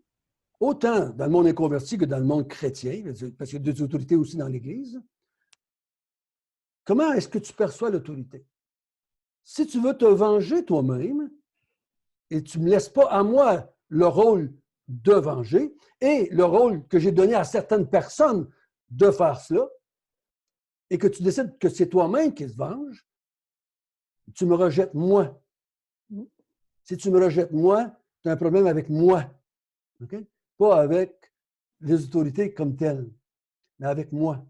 S1: autant dans le monde inconverti que dans le monde chrétien, parce qu'il y a des autorités aussi dans l'Église. Comment est-ce que tu perçois l'autorité? Si tu veux te venger toi-même, et tu ne me laisses pas à moi le rôle de venger, et le rôle que j'ai donné à certaines personnes de faire cela, et que tu décides que c'est toi-même qui te venge, tu me rejettes moi. Si tu me rejettes moi, tu as un problème avec moi. Okay? Pas avec les autorités comme telles, mais avec moi.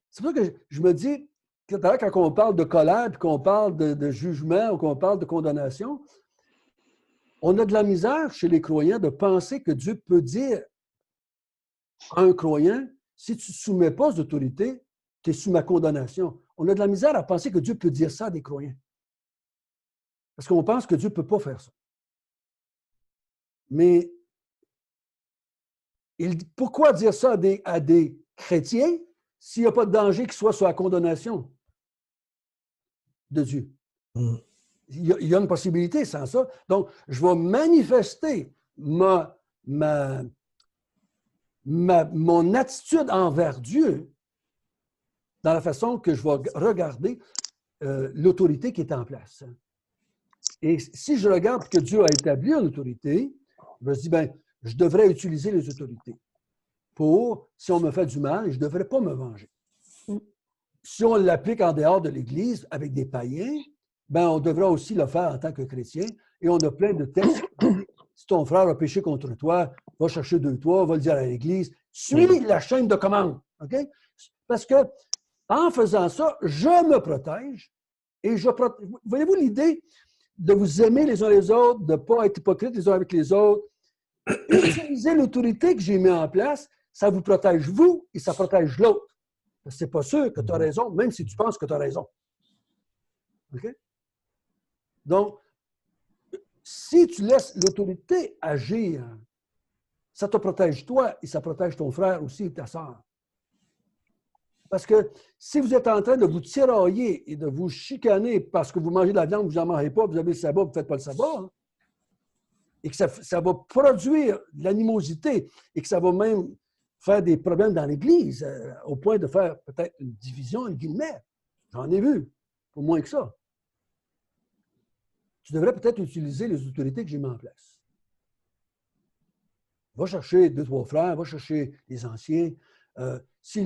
S1: C'est pour ça que je me dis, quand on parle de colère, puis qu'on parle de jugement, ou qu'on parle de condamnation, on a de la misère chez les croyants de penser que Dieu peut dire à un croyant, si tu ne soumets pas aux autorités, tu es sous ma condamnation. On a de la misère à penser que Dieu peut dire ça à des croyants. Parce qu'on pense que Dieu ne peut pas faire ça. Mais pourquoi dire ça à des chrétiens s'il n'y a pas de danger qu'il soit sous la condamnation de Dieu? Il y a une possibilité sans ça. Donc, je vais manifester mon attitude envers Dieu dans la façon que je vais regarder l'autorité qui est en place. Et si je regarde que Dieu a établi une autorité, je me dis, bien, je devrais utiliser les autorités pour, si on me fait du mal, je ne devrais pas me venger. Si on l'applique en dehors de l'Église avec des païens, ben on devra aussi le faire en tant que chrétien. Et on a plein de textes. Si ton frère a péché contre toi, va chercher de toi, va le dire à l'Église. Suis la chaîne de commande. Okay? Parce que en faisant ça, je me protège et je protège. Voyez-vous l'idée de vous aimer les uns les autres, de ne pas être hypocrite les uns avec les autres? Utiliser l'autorité que j'ai mis en place, ça vous protège vous et ça protège l'autre. C'est pas sûr que tu as raison, même si tu penses que tu as raison. OK? Donc, si tu laisses l'autorité agir, ça te protège toi et ça protège ton frère aussi et ta sœur. Parce que si vous êtes en train de vous tirailler et de vous chicaner parce que vous mangez de la viande, vous n'en mangez pas, vous avez le sabbat, vous ne faites pas le sabbat, hein, et que ça va produire de l'animosité et que ça va même faire des problèmes dans l'Église, au point de faire peut-être une division, entre guillemets. J'en ai vu, au moins que ça. Tu devrais peut-être utiliser les autorités que j'ai mises en place. Va chercher 2-3 frères, va chercher les anciens. Si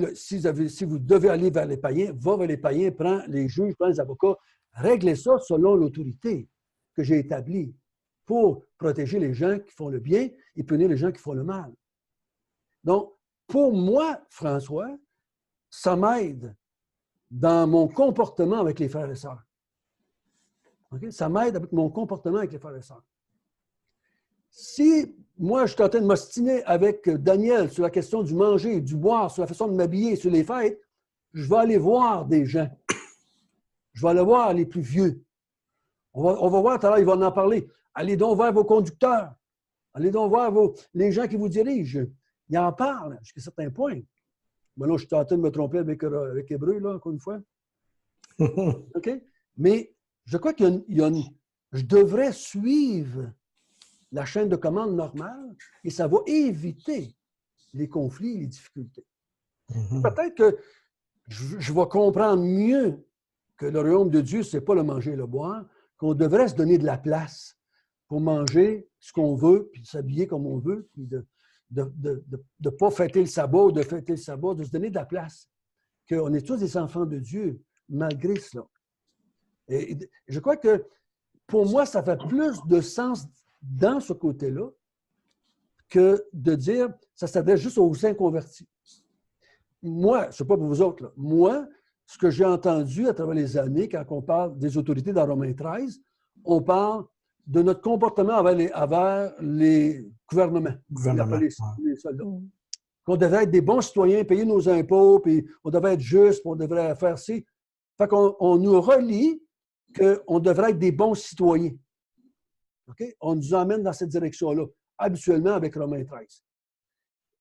S1: vous devez aller vers les païens, va vers les païens, prends les juges, prends les avocats, réglez ça selon l'autorité que j'ai établie pour protéger les gens qui font le bien et punir les gens qui font le mal. Donc, pour moi, François, ça m'aide dans mon comportement avec les frères et sœurs. Okay? Ça m'aide avec mon comportement avec les frères et sœurs. Si moi, je suis en train de m'ostiner avec Daniel sur la question du manger, du boire, sur la façon de m'habiller, sur les fêtes, je vais aller voir des gens. Je vais aller voir les plus vieux. On va voir tout à l'heure, ils vont en parler. Allez donc voir vos conducteurs. Allez donc voir les gens qui vous dirigent. Ils en parlent jusqu'à certains points. Moi, là, je suis en train de me tromper avec Hébreu, là, encore une fois. OK? Mais je crois je devrais suivre la chaîne de commande normale et ça va éviter les conflits et les difficultés. Peut-être que je vais comprendre mieux que le royaume de Dieu, ce n'est pas le manger et le boire, qu'on devrait se donner de la place pour manger ce qu'on veut, puis de s'habiller comme on veut, puis de ne pas fêter le sabbat, de fêter le sabbat, de se donner de la place. Qu'on est tous des enfants de Dieu, malgré cela. Et je crois que, pour moi, ça fait plus de sens dans ce côté-là que de dire ça s'adresse juste aux inconvertis. Moi, je ne sais pas pour vous autres, là, moi, ce que j'ai entendu à travers les années, quand on parle des autorités dans Romains 13, on parle de notre comportement envers les gouvernements, les soldats. Qu'on devrait être des bons citoyens, payer nos impôts, puis on devrait être juste, puis on devrait faire ci. Fait qu'on nous relie qu'on devrait être des bons citoyens. Okay? On nous emmène dans cette direction-là, habituellement avec Romains 13.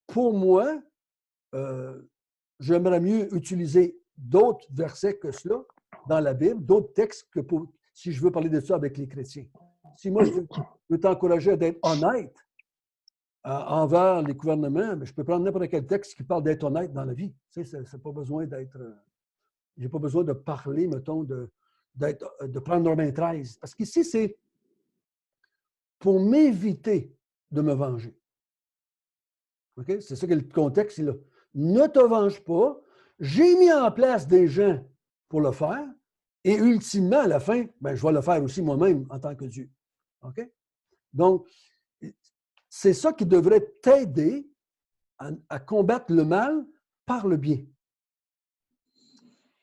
S1: Pour moi, j'aimerais mieux utiliser d'autres versets que cela dans la Bible, d'autres textes que si je veux parler de ça avec les chrétiens. Si moi, je veux t'encourager d'être honnête envers les gouvernements, mais je peux prendre n'importe quel texte qui parle d'être honnête dans la vie. Tu sais, c'est pas besoin d'être... j'ai pas besoin de parler, mettons, de prendre Romains 13. Parce qu'ici, c'est pour m'éviter de me venger. Okay? C'est ça que le contexte est là. Ne te venge pas. J'ai mis en place des gens pour le faire. Et ultimement, à la fin, ben, je vais le faire aussi moi-même en tant que Dieu. OK? Donc, c'est ça qui devrait t'aider à combattre le mal par le bien.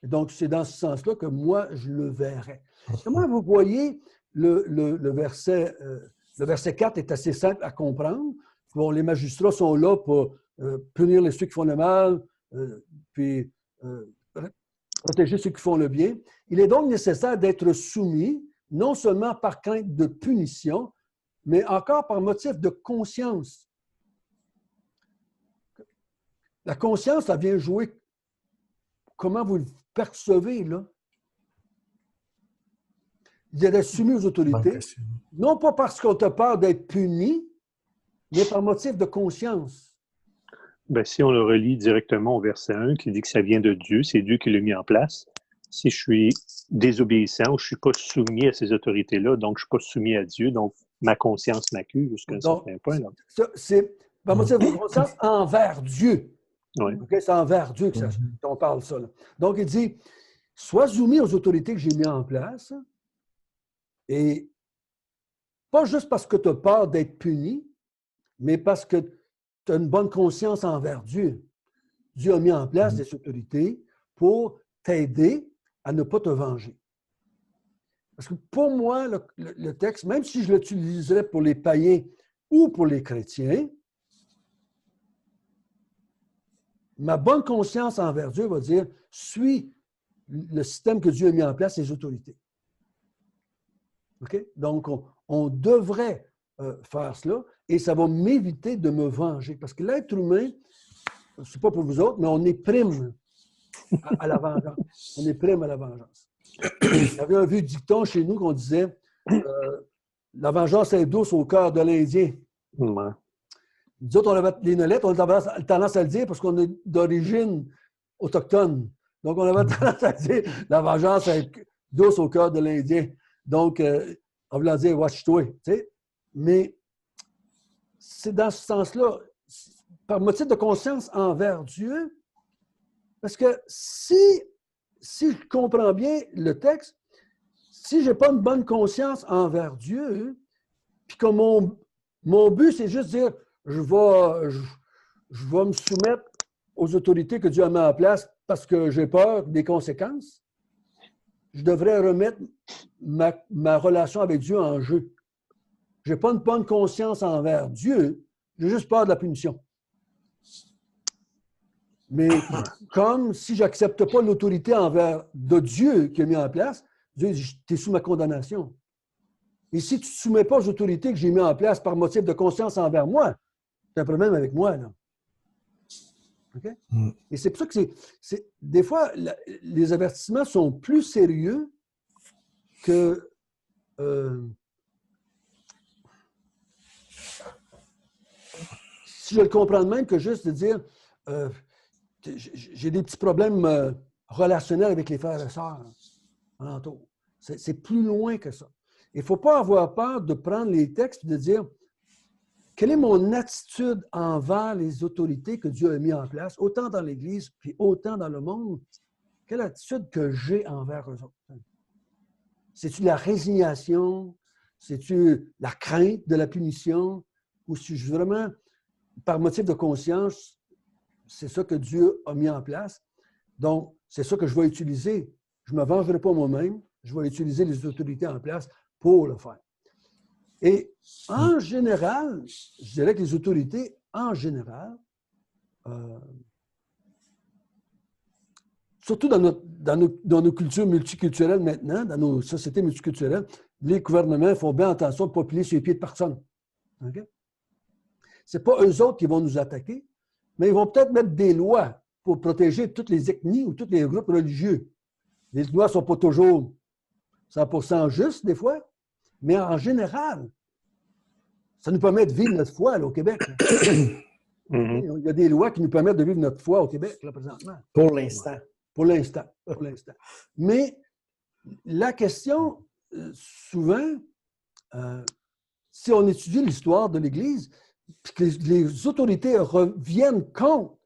S1: Et donc, c'est dans ce sens-là que moi, je le verrais. Comment vous voyez le verset 4 est assez simple à comprendre. Bon, les magistrats sont là pour punir ceux qui font le mal, puis protéger ceux qui font le bien. Il est donc nécessaire d'être soumis, non seulement par crainte de punition, mais encore par motif de conscience. La conscience, ça vient jouer comment vous le percevez, là. Il est soumis aux autorités, non pas parce qu'on a peur d'être puni, mais par motif de conscience.
S2: Bien, si on le relie directement au verset 1 qui dit que ça vient de Dieu, c'est Dieu qui l'a mis en place. Si je suis désobéissant ou je ne suis pas soumis à ces autorités-là, donc je ne suis pas soumis à Dieu, donc ma conscience m'accuse jusqu'à un certain point.
S1: C'est par motif de conscience envers Dieu.
S2: Oui.
S1: Okay? C'est envers Dieu qu'on parle ça. Là. Donc, il dit, sois soumis aux autorités que j'ai mises en place et pas juste parce que tu as peur d'être puni, mais parce que tu as une bonne conscience envers Dieu. Dieu a mis en place des autorités pour t'aider à ne pas te venger. Parce que pour moi, le texte, même si je l'utiliserais pour les païens ou pour les chrétiens, ma bonne conscience envers Dieu va dire, suis le système que Dieu a mis en place, les autorités. OK? Donc, on devrait faire cela et ça va m'éviter de me venger. Parce que l'être humain, je ne sais pas pour vous autres, mais on est prime à la vengeance. On est prime à la vengeance. Il y avait un vieux dicton chez nous qu'on disait la vengeance est douce au cœur de l'Indien.
S2: Ouais.
S1: Nous autres, on avait les Nolettes, on avait tendance à le dire parce qu'on est d'origine autochtone. Donc, on avait tendance à dire la vengeance est douce au cœur de l'Indien. Donc, on voulait dire watch-toi. Tu sais? Mais c'est dans ce sens-là, par motif de conscience envers Dieu, parce que si je comprends bien le texte, si je n'ai pas une bonne conscience envers Dieu, puis que mon but, c'est juste dire je vais me soumettre aux autorités que Dieu a mis en place parce que j'ai peur des conséquences, je devrais remettre ma relation avec Dieu en jeu. Je n'ai pas une bonne conscience envers Dieu, j'ai juste peur de la punition. Mais comme si je n'accepte pas l'autorité de Dieu qui a mis en place, Dieu dit, tu es sous ma condamnation. Et si tu ne te soumets pas aux autorités que j'ai mis en place par motif de conscience envers moi, tu as un problème avec moi, là. OK? Et c'est pour ça que des fois, les avertissements sont plus sérieux que si je le comprends de même que juste de dire j'ai des petits problèmes relationnels avec les frères et sœurs alentour. C'est plus loin que ça. Il ne faut pas avoir peur de prendre les textes et de dire quelle est mon attitude envers les autorités que Dieu a mis en place, autant dans l'Église puis autant dans le monde. Quelle attitude que j'ai envers eux autres? C'est-tu la résignation? C'est-tu la crainte de la punition? Ou si je vraiment, par motif de conscience, c'est ça que Dieu a mis en place. Donc, c'est ça que je vais utiliser. Je ne me vengerai pas moi-même. Je vais utiliser les autorités en place pour le faire. Et en général, je dirais que les autorités, en général, surtout dans nos cultures multiculturelles maintenant, dans nos sociétés multiculturelles, les gouvernements font bien attention de ne pas piler sur les pieds de personne. Okay? Ce n'est pas eux autres qui vont nous attaquer, mais ils vont peut-être mettre des lois pour protéger toutes les ethnies ou tous les groupes religieux. Les lois ne sont pas toujours 100% justes, des fois, mais en général, ça nous permet de vivre notre foi là, au Québec. Il y a des lois qui nous permettent de vivre notre foi au Québec, là, présentement.
S3: Pour l'instant.
S1: Pour l'instant. Mais la question, souvent, si on étudie l'histoire de l'Église, puis que les autorités reviennent contre,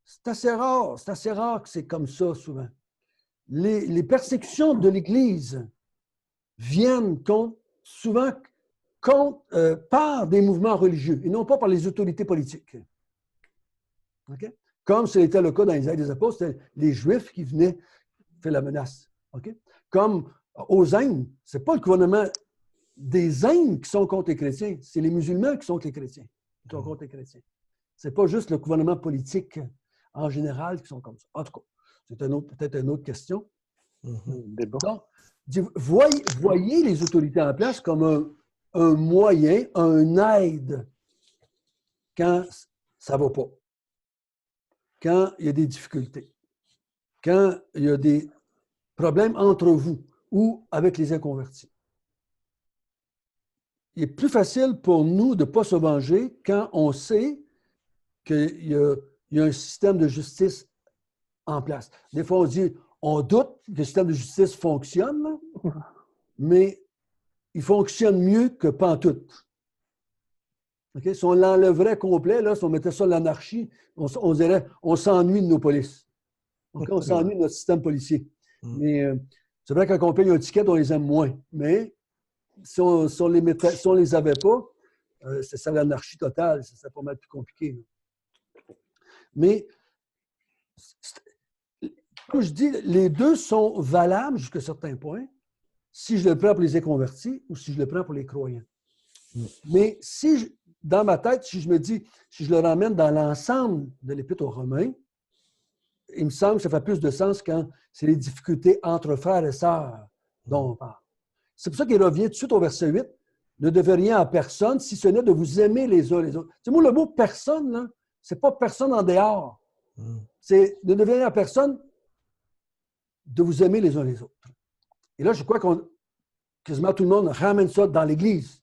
S1: c'est assez rare que c'est comme ça, souvent. Les persécutions de l'Église viennent souvent par des mouvements religieux et non pas par les autorités politiques. Okay? Comme c'était le cas dans les Actes des Apôtres, c'était les Juifs qui venaient faire la menace. Okay? Comme aux Indes, ce n'est pas le gouvernement des Indes qui sont contre les chrétiens, c'est les musulmans qui sont contre les chrétiens. Qui sont contre les chrétiens. Ce n'est pas juste le gouvernement politique en général qui sont comme ça. En tout cas, c'est peut-être une autre question. Donc, voyez les autorités en place comme un moyen, un aide quand ça ne va pas, quand il y a des difficultés, quand il y a des problèmes entre vous ou avec les inconvertis. Il est plus facile pour nous de ne pas se venger quand on sait qu'il y a un système de justice en place. Des fois, on doute que le système de justice fonctionne, mais il fonctionne mieux que pantoute. Okay? Si on l'enlèverait complet, là, si on mettait ça à l'anarchie, on dirait on s'ennuie de nos polices. Okay? On s'ennuie de notre système policier. Mais c'est vrai quand on paye un ticket, on les aime moins. Mais si on les avait pas, c'est ça l'anarchie totale. C'est pas mal plus compliqué. Là. Mais, comme je dis, les deux sont valables jusqu'à certains points, si je le prends pour les inconvertis ou si je le prends pour les croyants. Mais dans ma tête, si je me dis, si je le ramène dans l'ensemble de l'Épître aux Romains, il me semble que ça fait plus de sens quand c'est les difficultés entre frères et sœurs dont on parle. C'est pour ça qu'il revient tout de suite au verset 8. Ne devez rien à personne, si ce n'est de vous aimer les uns les autres. C'est moi, le mot personne, là, c'est pas personne en dehors. C'est ne devez rien à personne, de vous aimer les uns les autres. Et là, je crois quasiment tout le monde ramène ça dans l'Église.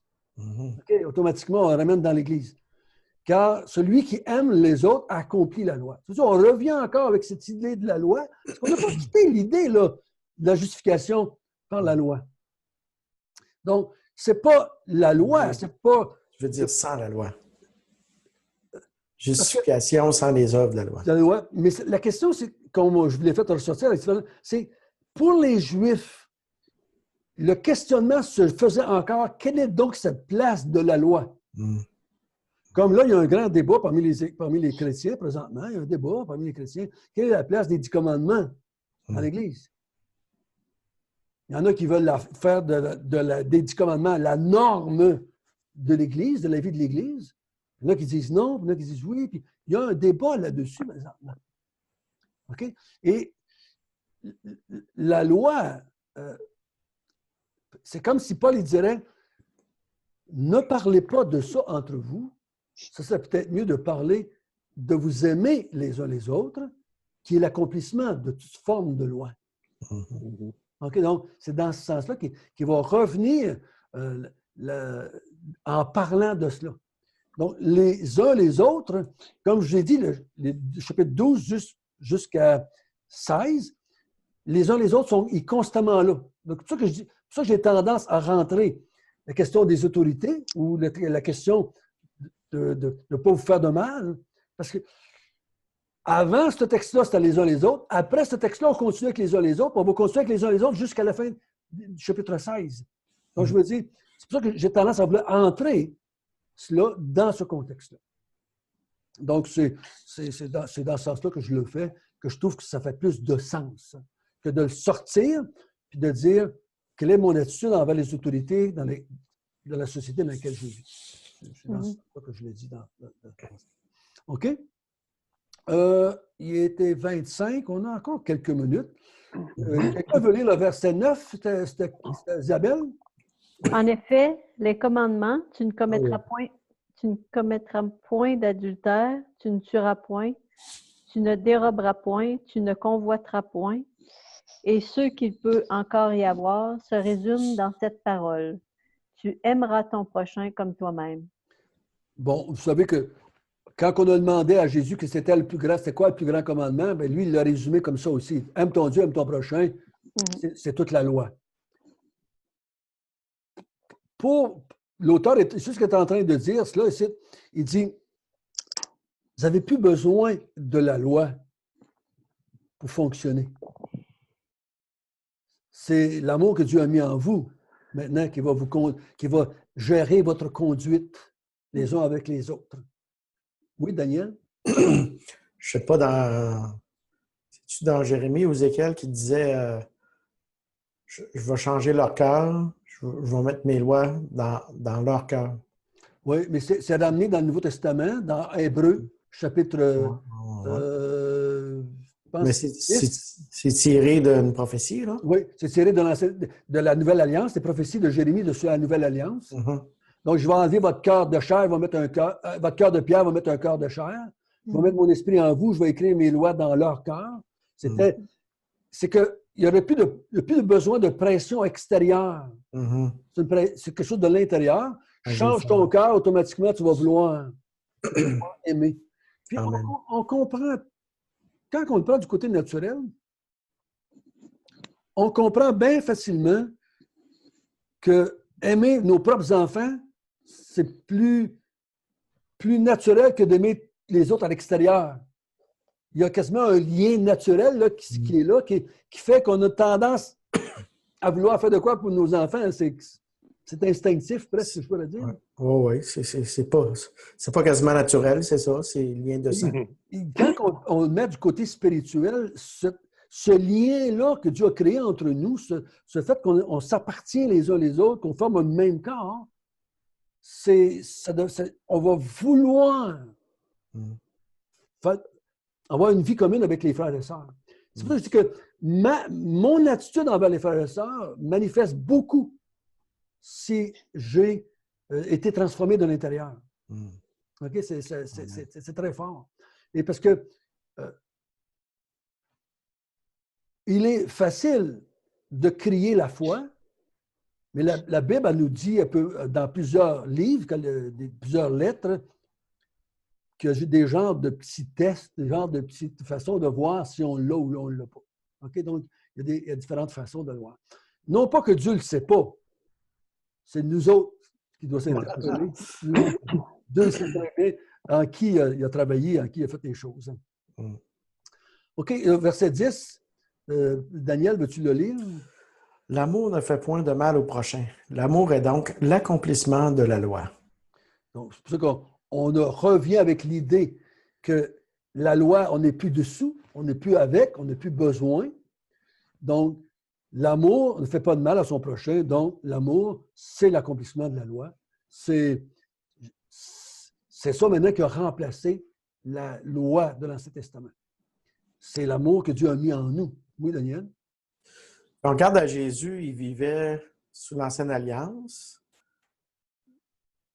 S1: Okay? Automatiquement, on ramène dans l'Église. Car celui qui aime les autres accomplit la loi. C'est ça, on revient encore avec cette idée de la loi, parce qu'on n'a pas quitté l'idée là, de la justification par la loi. Donc, c'est pas la loi, c'est pas...
S3: Je veux dire sans la loi. Justification sans les œuvres de la loi.
S1: La loi. Mais la question, c'est, comme je vous l'ai fait ressortir, c'est pour les Juifs, le questionnement se faisait encore, quelle est donc cette place de la loi? Comme là, il y a un grand débat parmi les chrétiens présentement, il y a un débat parmi les chrétiens, quelle est la place des 10 commandements dans l'Église? Il y en a qui veulent faire des 10 commandements la norme de l'Église, de la vie de l'Église. Il y en a qui disent non, il y en a qui disent oui. Puis il y a un débat là-dessus présentement. OK? Et la loi, c'est comme si Paul il dirait, ne parlez pas de ça entre vous. Ça serait peut-être mieux de parler de vous aimer les uns les autres, qui est l'accomplissement de toute forme de loi. Okay, donc, c'est dans ce sens-là qu'il va revenir en parlant de cela. Donc, les uns les autres, comme je l'ai dit, le chapitre 12 jusqu'à 16, les uns les autres sont constamment là. Donc, c'est pour ça que j'ai tendance à rentrer la question des autorités ou la question de ne pas vous faire de mal. Parce que avant ce texte-là, c'était les uns les autres. Après ce texte-là, on continue avec les uns les autres. On va continuer avec les uns les autres jusqu'à la fin du chapitre 16. Donc, je veux dire, c'est pour ça que j'ai tendance à vouloir entrer cela dans ce contexte-là. Donc, c'est dans ce sens-là que je le fais, que je trouve que ça fait plus de sens que de le sortir puis de dire quelle est mon attitude envers les autorités dans la société dans laquelle je vis. C'est dans ce que je l'ai dit dans OK? Il était 25, on a encore quelques minutes. Quelqu'un veut lire le verset 9, c'était Isabelle?
S4: En effet, les commandements, tu ne commettras tu ne commettras point d'adultère, tu ne tueras point, tu ne déroberas point, tu ne convoiteras point. Et ce qu'il peut encore y avoir se résume dans cette parole. Tu aimeras ton prochain comme toi-même.
S1: Bon, vous savez que quand on a demandé à Jésus que c'était le plus grand, c'était quoi le plus grand commandement, bien, lui, il l'a résumé comme ça aussi. Aime ton Dieu, aime ton prochain, c'est toute la loi. Pour l'auteur, c'est ce qu'il est en train de dire, cela, il dit, vous n'avez plus besoin de la loi pour fonctionner. C'est l'amour que Dieu a mis en vous maintenant qui va gérer votre conduite les uns avec les autres. Oui, Daniel?
S3: Je ne sais pas, c'est-tu dans Jérémie ou Ézéchiel qui disait je vais changer leur cœur, je vais mettre mes lois dans leur cœur.
S1: Oui, mais c'est ramené dans le Nouveau Testament, dans Hébreux, chapitre...
S3: Mais c'est tiré d'une prophétie, là?
S1: Oui, c'est tiré de la Nouvelle Alliance, les prophéties de Jérémie sur la Nouvelle Alliance. Donc, je vais enlever votre cœur de chair, votre cœur de pierre, va mettre un cœur de chair. Je vais mettre mon esprit en vous, je vais écrire mes lois dans leur cœur. C'est qu'il n'y aurait plus de besoin de pression extérieure. C'est quelque chose de l'intérieur. Change ton cœur, automatiquement, tu vas vouloir aimer. Puis, on comprend, quand on le prend du côté naturel, on comprend bien facilement que aimer nos propres enfants, c'est plus naturel que d'aimer les autres à l'extérieur. Il y a quasiment un lien naturel là, qui est là, qui fait qu'on a tendance à vouloir faire de quoi pour nos enfants. C'est instinctif, presque, je peux le dire.
S3: Oui, c'est pas quasiment naturel, c'est ça, c'est lien de sang.
S1: Quand on le met du côté spirituel, ce lien-là que Dieu a créé entre nous, ce fait qu'on s'appartient les uns les autres, qu'on forme un même corps, on va vouloir avoir une vie commune avec les frères et sœurs. C'est pour ça que je dis que mon attitude envers les frères et sœurs manifeste beaucoup si j'ai été transformé de l'intérieur. OK? C'est très fort. Et parce que il est facile de crier la foi, mais la Bible, elle nous dit un peu, dans plusieurs livres, plusieurs lettres, qu'il y a des genres de petits tests, des genres de petites façons de voir si on l'a ou on ne l'a pas. OK? Donc, il y a différentes façons de le voir. Non pas que Dieu ne le sait pas, c'est nous autres qui doivent s'interpeller. Dieu sait très bien en qui il a travaillé, en qui il a fait les choses. OK, verset 10. Daniel, veux-tu le lire?
S3: L'amour ne fait point de mal au prochain. L'amour est donc l'accomplissement de la loi.
S1: Donc, c'est pour ça qu'on revient avec l'idée que la loi, on n'est plus dessous, on n'est plus avec, on n'a plus besoin. Donc, l'amour ne fait pas de mal à son prochain. Donc, l'amour, c'est l'accomplissement de la loi. C'est ça maintenant qui a remplacé la loi de l'Ancien Testament. C'est l'amour que Dieu a mis en nous. Oui, Daniel?
S3: On regarde à Jésus, il vivait sous l'Ancienne Alliance.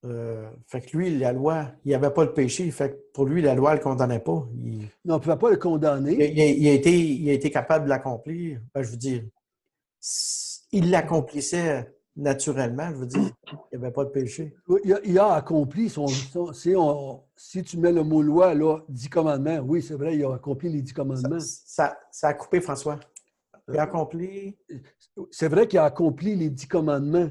S3: Fait que lui, la loi, il n'y avait pas le péché. Fait que pour lui, la loi ne le condamnait pas.
S1: Non, on ne pouvait pas le condamner.
S3: Il a été capable de l'accomplir. Ben, je veux dire, il l'accomplissait naturellement. Je veux dire, il n'y avait pas de péché.
S1: Il a accompli si tu mets le mot loi, là, 10 commandements, oui, c'est vrai, il a accompli les 10 commandements.
S3: Ça a coupé, François. Il a accompli...
S1: C'est vrai qu'il a accompli les 10 commandements,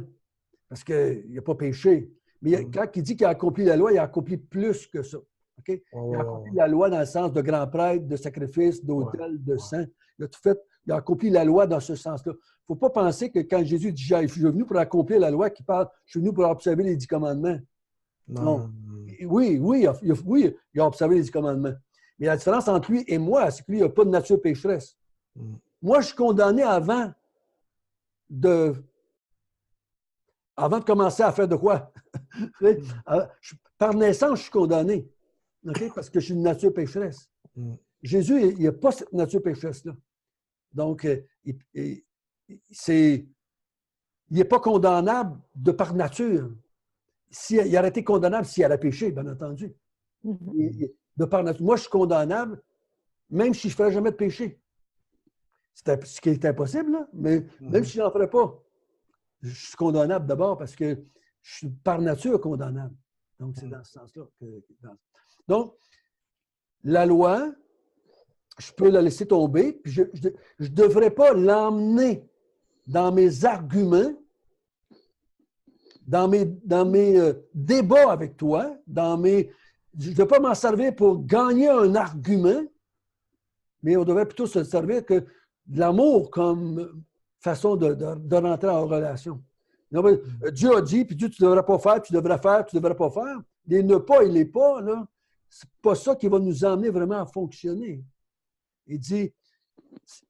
S1: parce qu'il n'a pas péché. Mais quand il dit qu'il a accompli la loi, il a accompli plus que ça. Okay? Il a accompli la loi dans le sens de grand prêtre, de sacrifice, d'autel, de sang. Il a tout fait. Il a accompli la loi dans ce sens-là. Il ne faut pas penser que quand Jésus dit « Je suis venu pour accomplir la loi », qu'il parle « Je suis venu pour observer les 10 commandements ». Non. Oui, il a observé les 10 commandements. Mais la différence entre lui et moi, c'est que lui, il n'a pas de nature pécheresse. Moi, je suis condamné avant de commencer à faire de quoi? Par naissance, je suis condamné. Okay? Parce que je suis une nature pécheresse. Jésus, il n'a pas cette nature pécheresse-là. Donc, il n'est pas condamnable de par nature. il aurait été condamnable s'il avait péché, bien entendu. De par nature. Moi, je suis condamnable, même si je ne ferais jamais de péché. C'est ce qui est impossible, là, mais même si je n'en ferais pas, je suis condamnable d'abord parce que je suis par nature condamnable. Donc, c'est dans ce sens-là. Donc, la loi, je peux la laisser tomber, puis je ne devrais pas l'emmener dans mes arguments, dans mes débats avec toi, je ne vais pas m'en servir pour gagner un argument, mais on devrait plutôt se servir que de l'amour comme façon de rentrer en relation. Donc, Dieu a dit, puis Dieu, tu ne devrais pas faire, tu devrais faire, tu ne devrais pas faire. Les ne pas et les pas, là, c'est pas ça qui va nous amener vraiment à fonctionner. Il dit,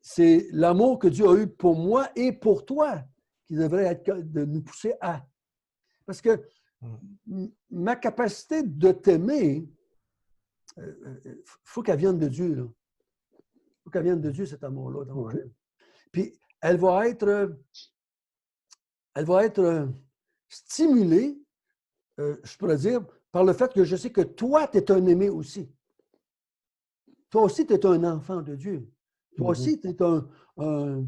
S1: c'est l'amour que Dieu a eu pour moi et pour toi qui devrait être de nous pousser à. Parce que ma capacité de t'aimer, il faut qu'elle vienne de Dieu. Il faut qu'elle vienne de Dieu, cet amour-là. Puis elle va être stimulée, je pourrais dire, par le fait que je sais que toi, tu es un aimé aussi. Toi aussi, tu es un enfant de Dieu. Toi aussi, tu es un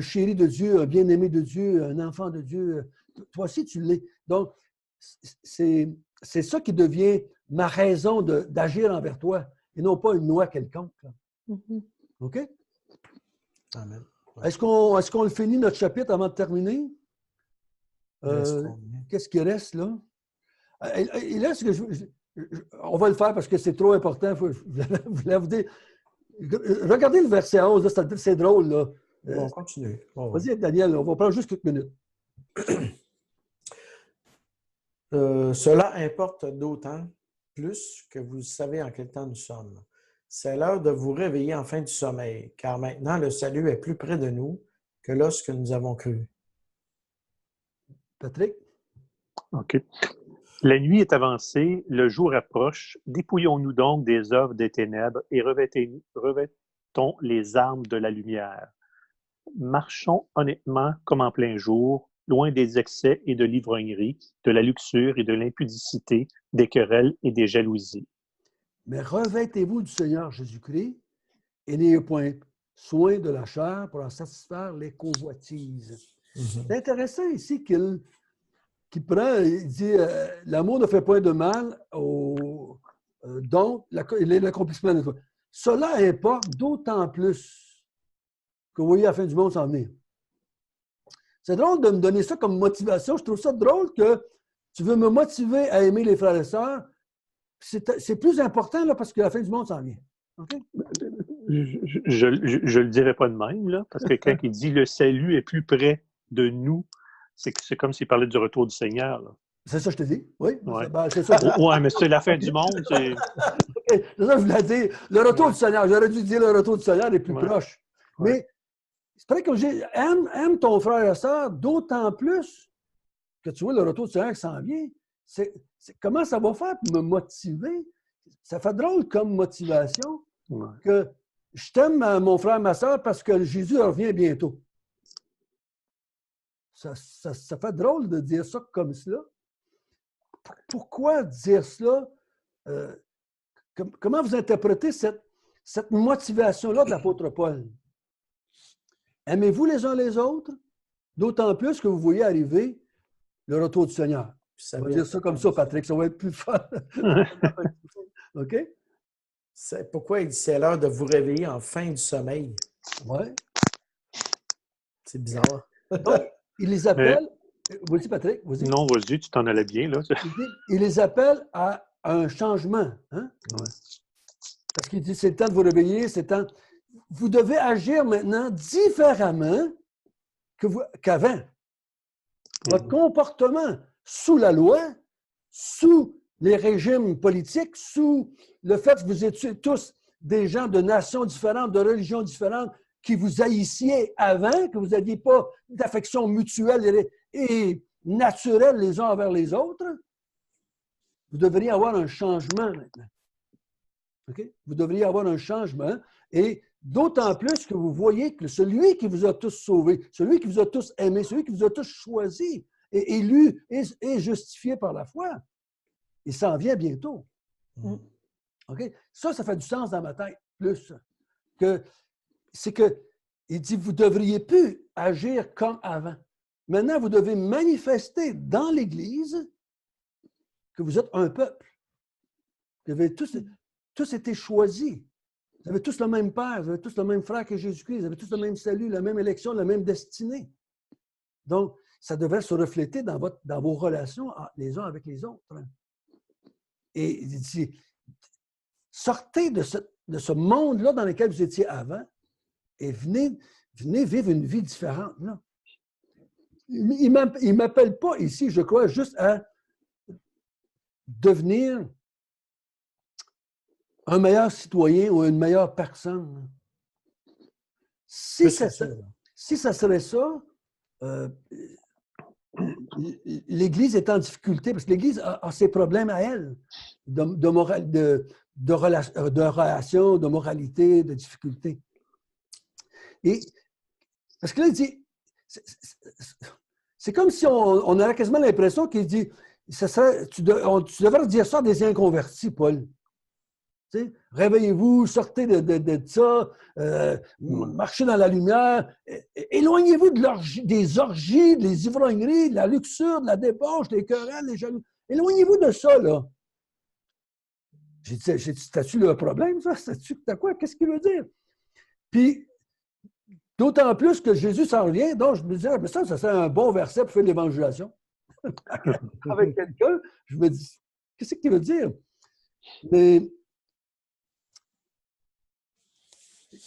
S1: chéri de Dieu, un bien-aimé de Dieu, un enfant de Dieu. Toi aussi, tu l'es. Donc, c'est ça qui devient ma raison d'agir envers toi, et non pas une loi quelconque. OK?
S3: Amen.
S1: Est-ce qu'on le finit, notre chapitre, avant de terminer? Qu'est-ce qui reste, là? Il reste que on va le faire parce que c'est trop important. Regardez le verset 11, c'est drôle, là.
S3: On continue.
S1: Vas-y, Daniel, on va prendre juste quelques minutes.
S3: Cela importe d'autant plus que vous savez en quel temps nous sommes. C'est l'heure de vous réveiller en fin du sommeil, car maintenant le salut est plus près de nous que lorsque nous avons cru.
S1: Patrick?
S2: OK. La nuit est avancée, le jour approche. Dépouillons-nous donc des œuvres des ténèbres et revêtons les armes de la lumière. Marchons honnêtement comme en plein jour, loin des excès et de l'ivrognerie, de la luxure et de l'impudicité, des querelles et des jalousies.
S1: Mais revêtez-vous du Seigneur Jésus-Christ et n'ayez point soin de la chair pour en satisfaire les convoitises. C'est intéressant ici qu'il dit l'amour ne fait point de mal donc l'accomplissement de toi. Cela importe d'autant plus que vous voyez la fin du monde s'en venir. C'est drôle de me donner ça comme motivation. Je trouve ça drôle que tu veux me motiver à aimer les frères et sœurs. C'est plus important là, parce que la fin du monde s'en vient. Okay?
S2: Je le dirais pas de même, là, parce que quand il dit le salut est plus près de nous, c'est comme s'il parlait du retour du Seigneur. Là.
S1: C'est ça que je te dis? Oui?
S2: Ouais.
S1: C'est ça.
S2: Oui, mais c'est la fin du monde. C'est
S1: okay. C'est ça que je voulais dire. Le retour du Seigneur. J'aurais dû dire le retour du Seigneur est plus proche. Mais c'est vrai que aime ton frère et sœur d'autant plus que tu vois le retour du Seigneur qui s'en vient. Comment ça va faire pour me motiver? Ça fait drôle comme motivation que je t'aime, mon frère, ma sœur, parce que Jésus revient bientôt. Ça fait drôle de dire ça comme cela. Pourquoi dire cela? Comment vous interprétez cette motivation-là de l'apôtre Paul? Aimez-vous les uns les autres, d'autant plus que vous voyez arriver le retour du Seigneur. On va dire ça comme ça, Patrick, ça va être plus fort. OK?
S3: C'est pourquoi il dit c'est l'heure de vous réveiller en fin du sommeil.
S1: Oui.
S3: C'est bizarre.
S1: Donc, il les appelle. Vas-y, Patrick. Vas-y.
S2: Non, vas-y, tu t'en allais bien. Là.
S1: Il les appelle à un changement. Hein?
S2: Ouais.
S1: Parce qu'il dit c'est le temps de vous réveiller, c'est le temps. Vous devez agir maintenant différemment qu'avant. Votre comportement sous la loi, sous les régimes politiques, sous le fait que vous étiez tous des gens de nations différentes, de religions différentes, qui vous haïssiez avant, que vous n'aviez pas d'affection mutuelle et naturelle les uns envers les autres, vous devriez avoir un changement maintenant. Okay? Vous devriez avoir un changement et d'autant plus que vous voyez que celui qui vous a tous sauvés, celui qui vous a tous aimés, celui qui vous a tous choisis est élu et justifié par la foi. Il s'en vient bientôt.
S3: Mm.
S1: OK? Ça fait du sens dans ma tête, plus. Il dit, vous ne devriez plus agir comme avant. Maintenant, vous devez manifester dans l'Église que vous êtes un peuple. Vous avez tous été choisis. Vous avez tous le même Père, vous avez tous le même frère que Jésus-Christ, vous avez tous le même salut, la même élection, la même destinée. Donc, ça devrait se refléter dans vos relations les uns avec les autres. Et il dit, sortez de ce monde-là dans lequel vous étiez avant et venez vivre une vie différente. Là. Il ne m'appelle pas ici, je crois, juste à devenir un meilleur citoyen ou une meilleure personne. Si ça serait ça, l'Église est en difficulté parce que l'Église a ses problèmes à elle de relation, de moralité, de difficulté. Et parce que là, il dit, c'est comme si on aurait quasiment l'impression qu'il dit, tu devrais dire ça à des inconvertis, Paul. Réveillez-vous, sortez de ça, marchez dans la lumière, éloignez-vous des orgies, des ivrogneries, de la luxure, de la débauche, des querelles, des jaloux. Éloignez-vous de ça, là. J'ai dit, c'est-tu le problème, ça? T'as quoi? Qu'est-ce qu'il veut dire? Puis, d'autant plus que Jésus s'en revient, donc je me disais, mais ça serait un bon verset pour faire l'évangélisation. Avec quelqu'un, je me dis, qu'est-ce qu'il veut dire? Mais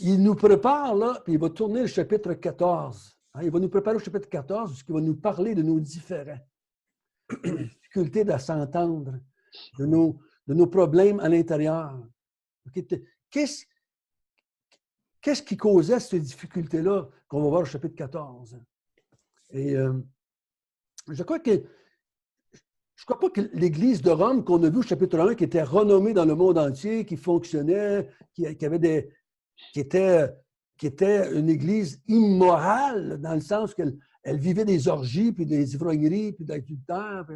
S1: il nous prépare, là, puis il va tourner le chapitre 14. Hein, il va nous préparer au chapitre 14, parce qu'il va nous parler de nos différends, de nos difficultés de s'entendre, de nos problèmes à l'intérieur. Okay? Qu'est-ce qui causait ces difficultés-là qu'on va voir au chapitre 14? Et je crois pas que l'Église de Rome qu'on a vu au chapitre 1, qui était renommée dans le monde entier, qui fonctionnait, qui était une Église immorale, dans le sens qu'elle vivait des orgies, puis des ivrogneries, puis d'adultère.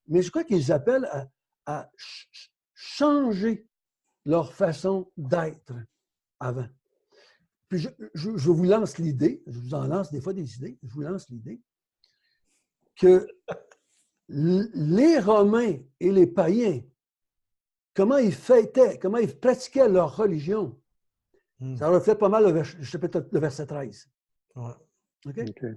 S1: Mais je crois qu'ils appellent à changer leur façon d'être avant. Puis je vous lance l'idée, je vous en lance des fois des idées, je vous lance l'idée que les Romains et les païens, comment ils fêtaient, comment ils pratiquaient leur religion, ça reflète pas mal le verset 13.
S3: Ouais.
S1: Okay? Okay.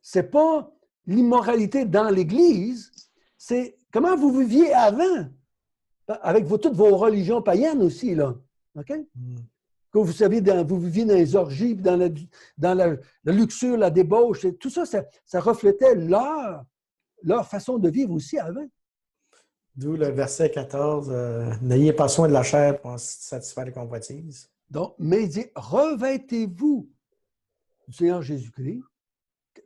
S1: C'est pas l'immoralité dans l'Église, c'est comment vous viviez avant, avec toutes vos religions païennes aussi, là. OK? Que vous saviez, vous viviez dans les orgies, dans la luxure, la débauche, tout ça, ça reflétait leur façon de vivre aussi avant.
S3: D'où le verset 14, n'ayez pas soin de la chair pour satisfaire les convoitises.
S1: Donc, mais il dit, revêtez-vous du Seigneur Jésus-Christ.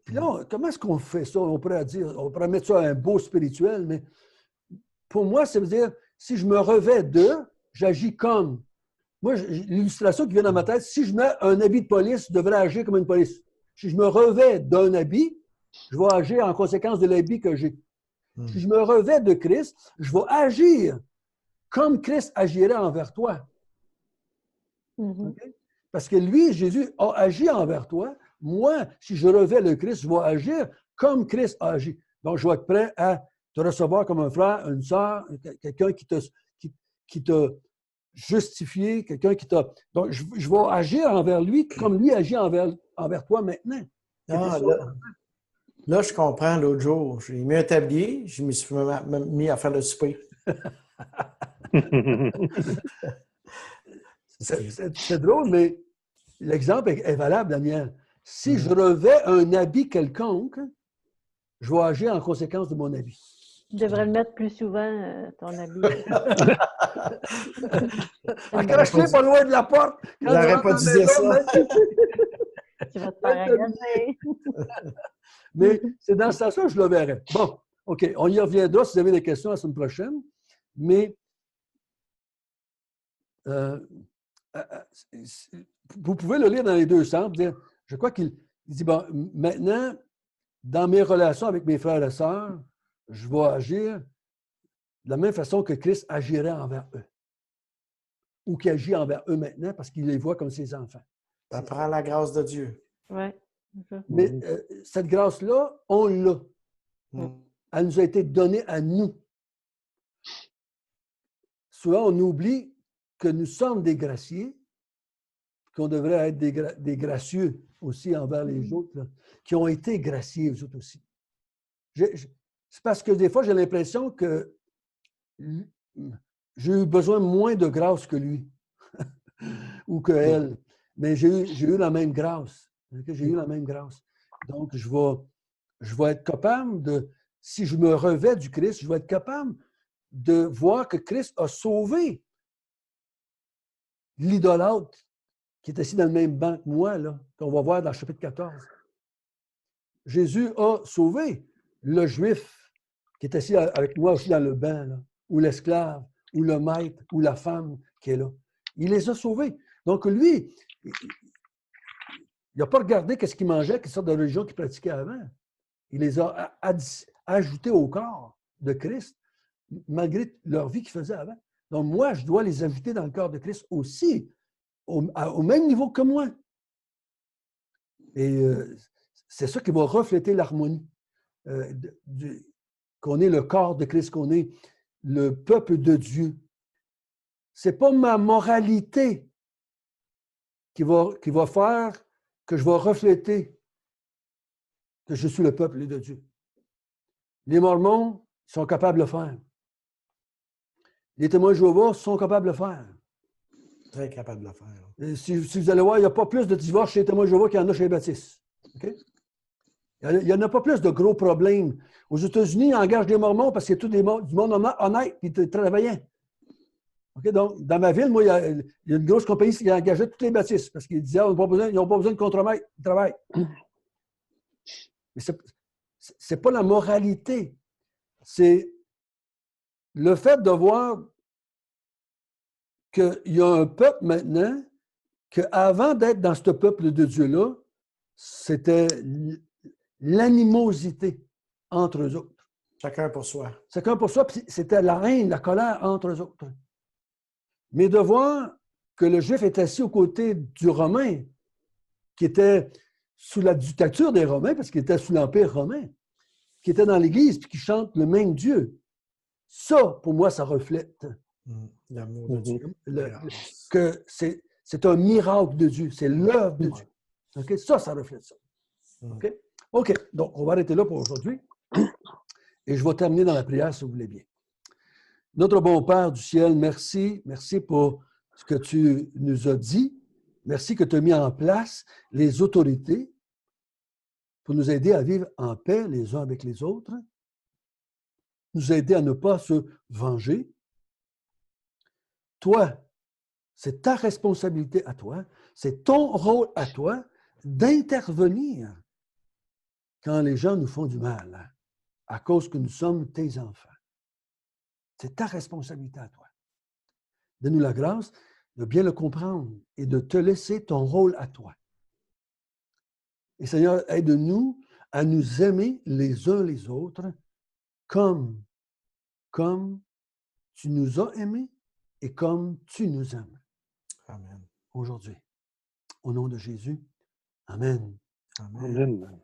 S1: Puis là, comment est-ce qu'on fait ça? On pourrait mettre ça à un beau spirituel, mais pour moi, ça veut dire, si je me revêts d'eux, j'agis comme. Moi, l'illustration qui vient dans ma tête, si je mets un habit de police, je devrais agir comme une police. Si je me revêts d'un habit, je vais agir en conséquence de l'habit que j'ai. Si je me revêts de Christ, je vais agir comme Christ agirait envers toi. Okay? Parce que lui, Jésus, a agi envers toi. Moi, si je revêts le Christ, je vais agir comme Christ a agi. Donc, je vais être prêt à te recevoir comme un frère, une sœur, quelqu'un qui t'a justifié, quelqu'un qui t'a... Donc, je vais agir envers lui comme lui agit envers toi maintenant.
S3: Là, je comprends. L'autre jour, j'ai mis un tablier, je me suis mis à faire le souper.
S1: C'est drôle, mais l'exemple est valable, Daniel. Si je revêts un habit quelconque, je vais agir en conséquence de mon habit.
S4: Tu devrais le mettre plus souvent, ton habit.
S1: Accroche-le pas loin de la porte.
S3: Il n'aurait pas dû dire ça.
S4: Tu vas te faire agacer.
S1: Mais c'est dans ce sens-là que je le verrai. Bon, OK, on y reviendra si vous avez des questions la semaine prochaine. Mais vous pouvez le lire dans les deux sens. Je crois qu'il dit, bon, maintenant, dans mes relations avec mes frères et sœurs, je vais agir de la même façon que Christ agirait envers eux. Ou qui agit envers eux maintenant parce qu'il les voit comme ses enfants.
S3: Ça prend la grâce de Dieu.
S4: Oui.
S1: Mais cette grâce-là, on l'a.
S3: Mm.
S1: Elle nous a été donnée à nous. Souvent, on oublie que nous sommes des graciés, qu'on devrait être des gracieux aussi envers les autres, là, qui ont été graciés, eux autres aussi. C'est parce que des fois, j'ai l'impression que j'ai eu besoin moins de grâce que lui ou que elle. Mais j'ai eu la même grâce. J'ai eu la même grâce. Donc, je vais être capable de, si je me revêts du Christ, je vais être capable de voir que Christ a sauvé l'idolâtre qui est assis dans le même banc que moi, là, qu'on va voir dans le chapitre 14. Jésus a sauvé le Juif qui est assis avec moi aussi dans le banc, là, ou l'esclave, ou le maître, ou la femme qui est là. Il les a sauvés. Donc, lui, il n'a pas regardé qu'est-ce qu'il mangeait, quelle sorte de religion qu'il pratiquait avant. Il les a ajoutés au corps de Christ, malgré leur vie qu'ils faisaient avant. Donc, moi, je dois les ajouter dans le corps de Christ aussi, au même niveau que moi. Et c'est ça qui va refléter l'harmonie. Qu'on est le corps de Christ, qu'on est le peuple de Dieu. Ce n'est pas ma moralité qui va faire que je vais refléter que je suis le peuple de Dieu. Les Mormons sont capables de le faire. Les témoins de Jéhovah sont capables de le faire.
S3: Très capable de le faire.
S1: Et si vous allez voir, il n'y a pas plus de divorces chez les témoins de Jéhovah qu'il y en a chez les baptistes. Okay? Il n'y en a pas plus de gros problèmes. Aux États-Unis, ils engagent des Mormons parce qu'il y a tout du monde honnête et travaillant. Okay? Donc, dans ma ville, moi, il y a une grosse compagnie qui engageait tous les baptistes parce qu'ils disaient ils n'ont pas besoin de contremaître, ils travaillent. Mais ce n'est pas la moralité. C'est le fait de voir qu'il y a un peuple maintenant qu'avant d'être dans ce peuple de Dieu-là, c'était l'animosité entre eux autres.
S3: Chacun pour soi.
S1: Chacun pour soi, puis c'était la haine, la colère entre eux autres. Mais de voir que le Juif est assis aux côtés du Romain, qui était sous la dictature des Romains, parce qu'il était sous l'Empire romain, qui était dans l'Église, puis qui chante le même Dieu. Ça, pour moi, ça reflète
S3: l'amour de Dieu.
S1: Que c'est un miracle de Dieu, c'est l'œuvre de Dieu. Okay? Ça reflète ça. OK? OK, donc on va arrêter là pour aujourd'hui. Et je vais terminer dans la prière, si vous voulez bien. Notre bon Père du ciel, merci. Merci pour ce que tu nous as dit. Merci que tu as mis en place les autorités pour nous aider à vivre en paix les uns avec les autres, nous aider à ne pas se venger. Toi, c'est ta responsabilité à toi, c'est ton rôle à toi d'intervenir quand les gens nous font du mal à cause que nous sommes tes enfants. C'est ta responsabilité à toi. Donne-nous la grâce de bien le comprendre et de te laisser ton rôle à toi. Et Seigneur, aide-nous à nous aimer les uns les autres comme tu nous as aimés et comme tu nous aimes.
S3: Amen.
S1: Aujourd'hui. Au nom de Jésus. Amen.
S3: Amen.
S2: Amen.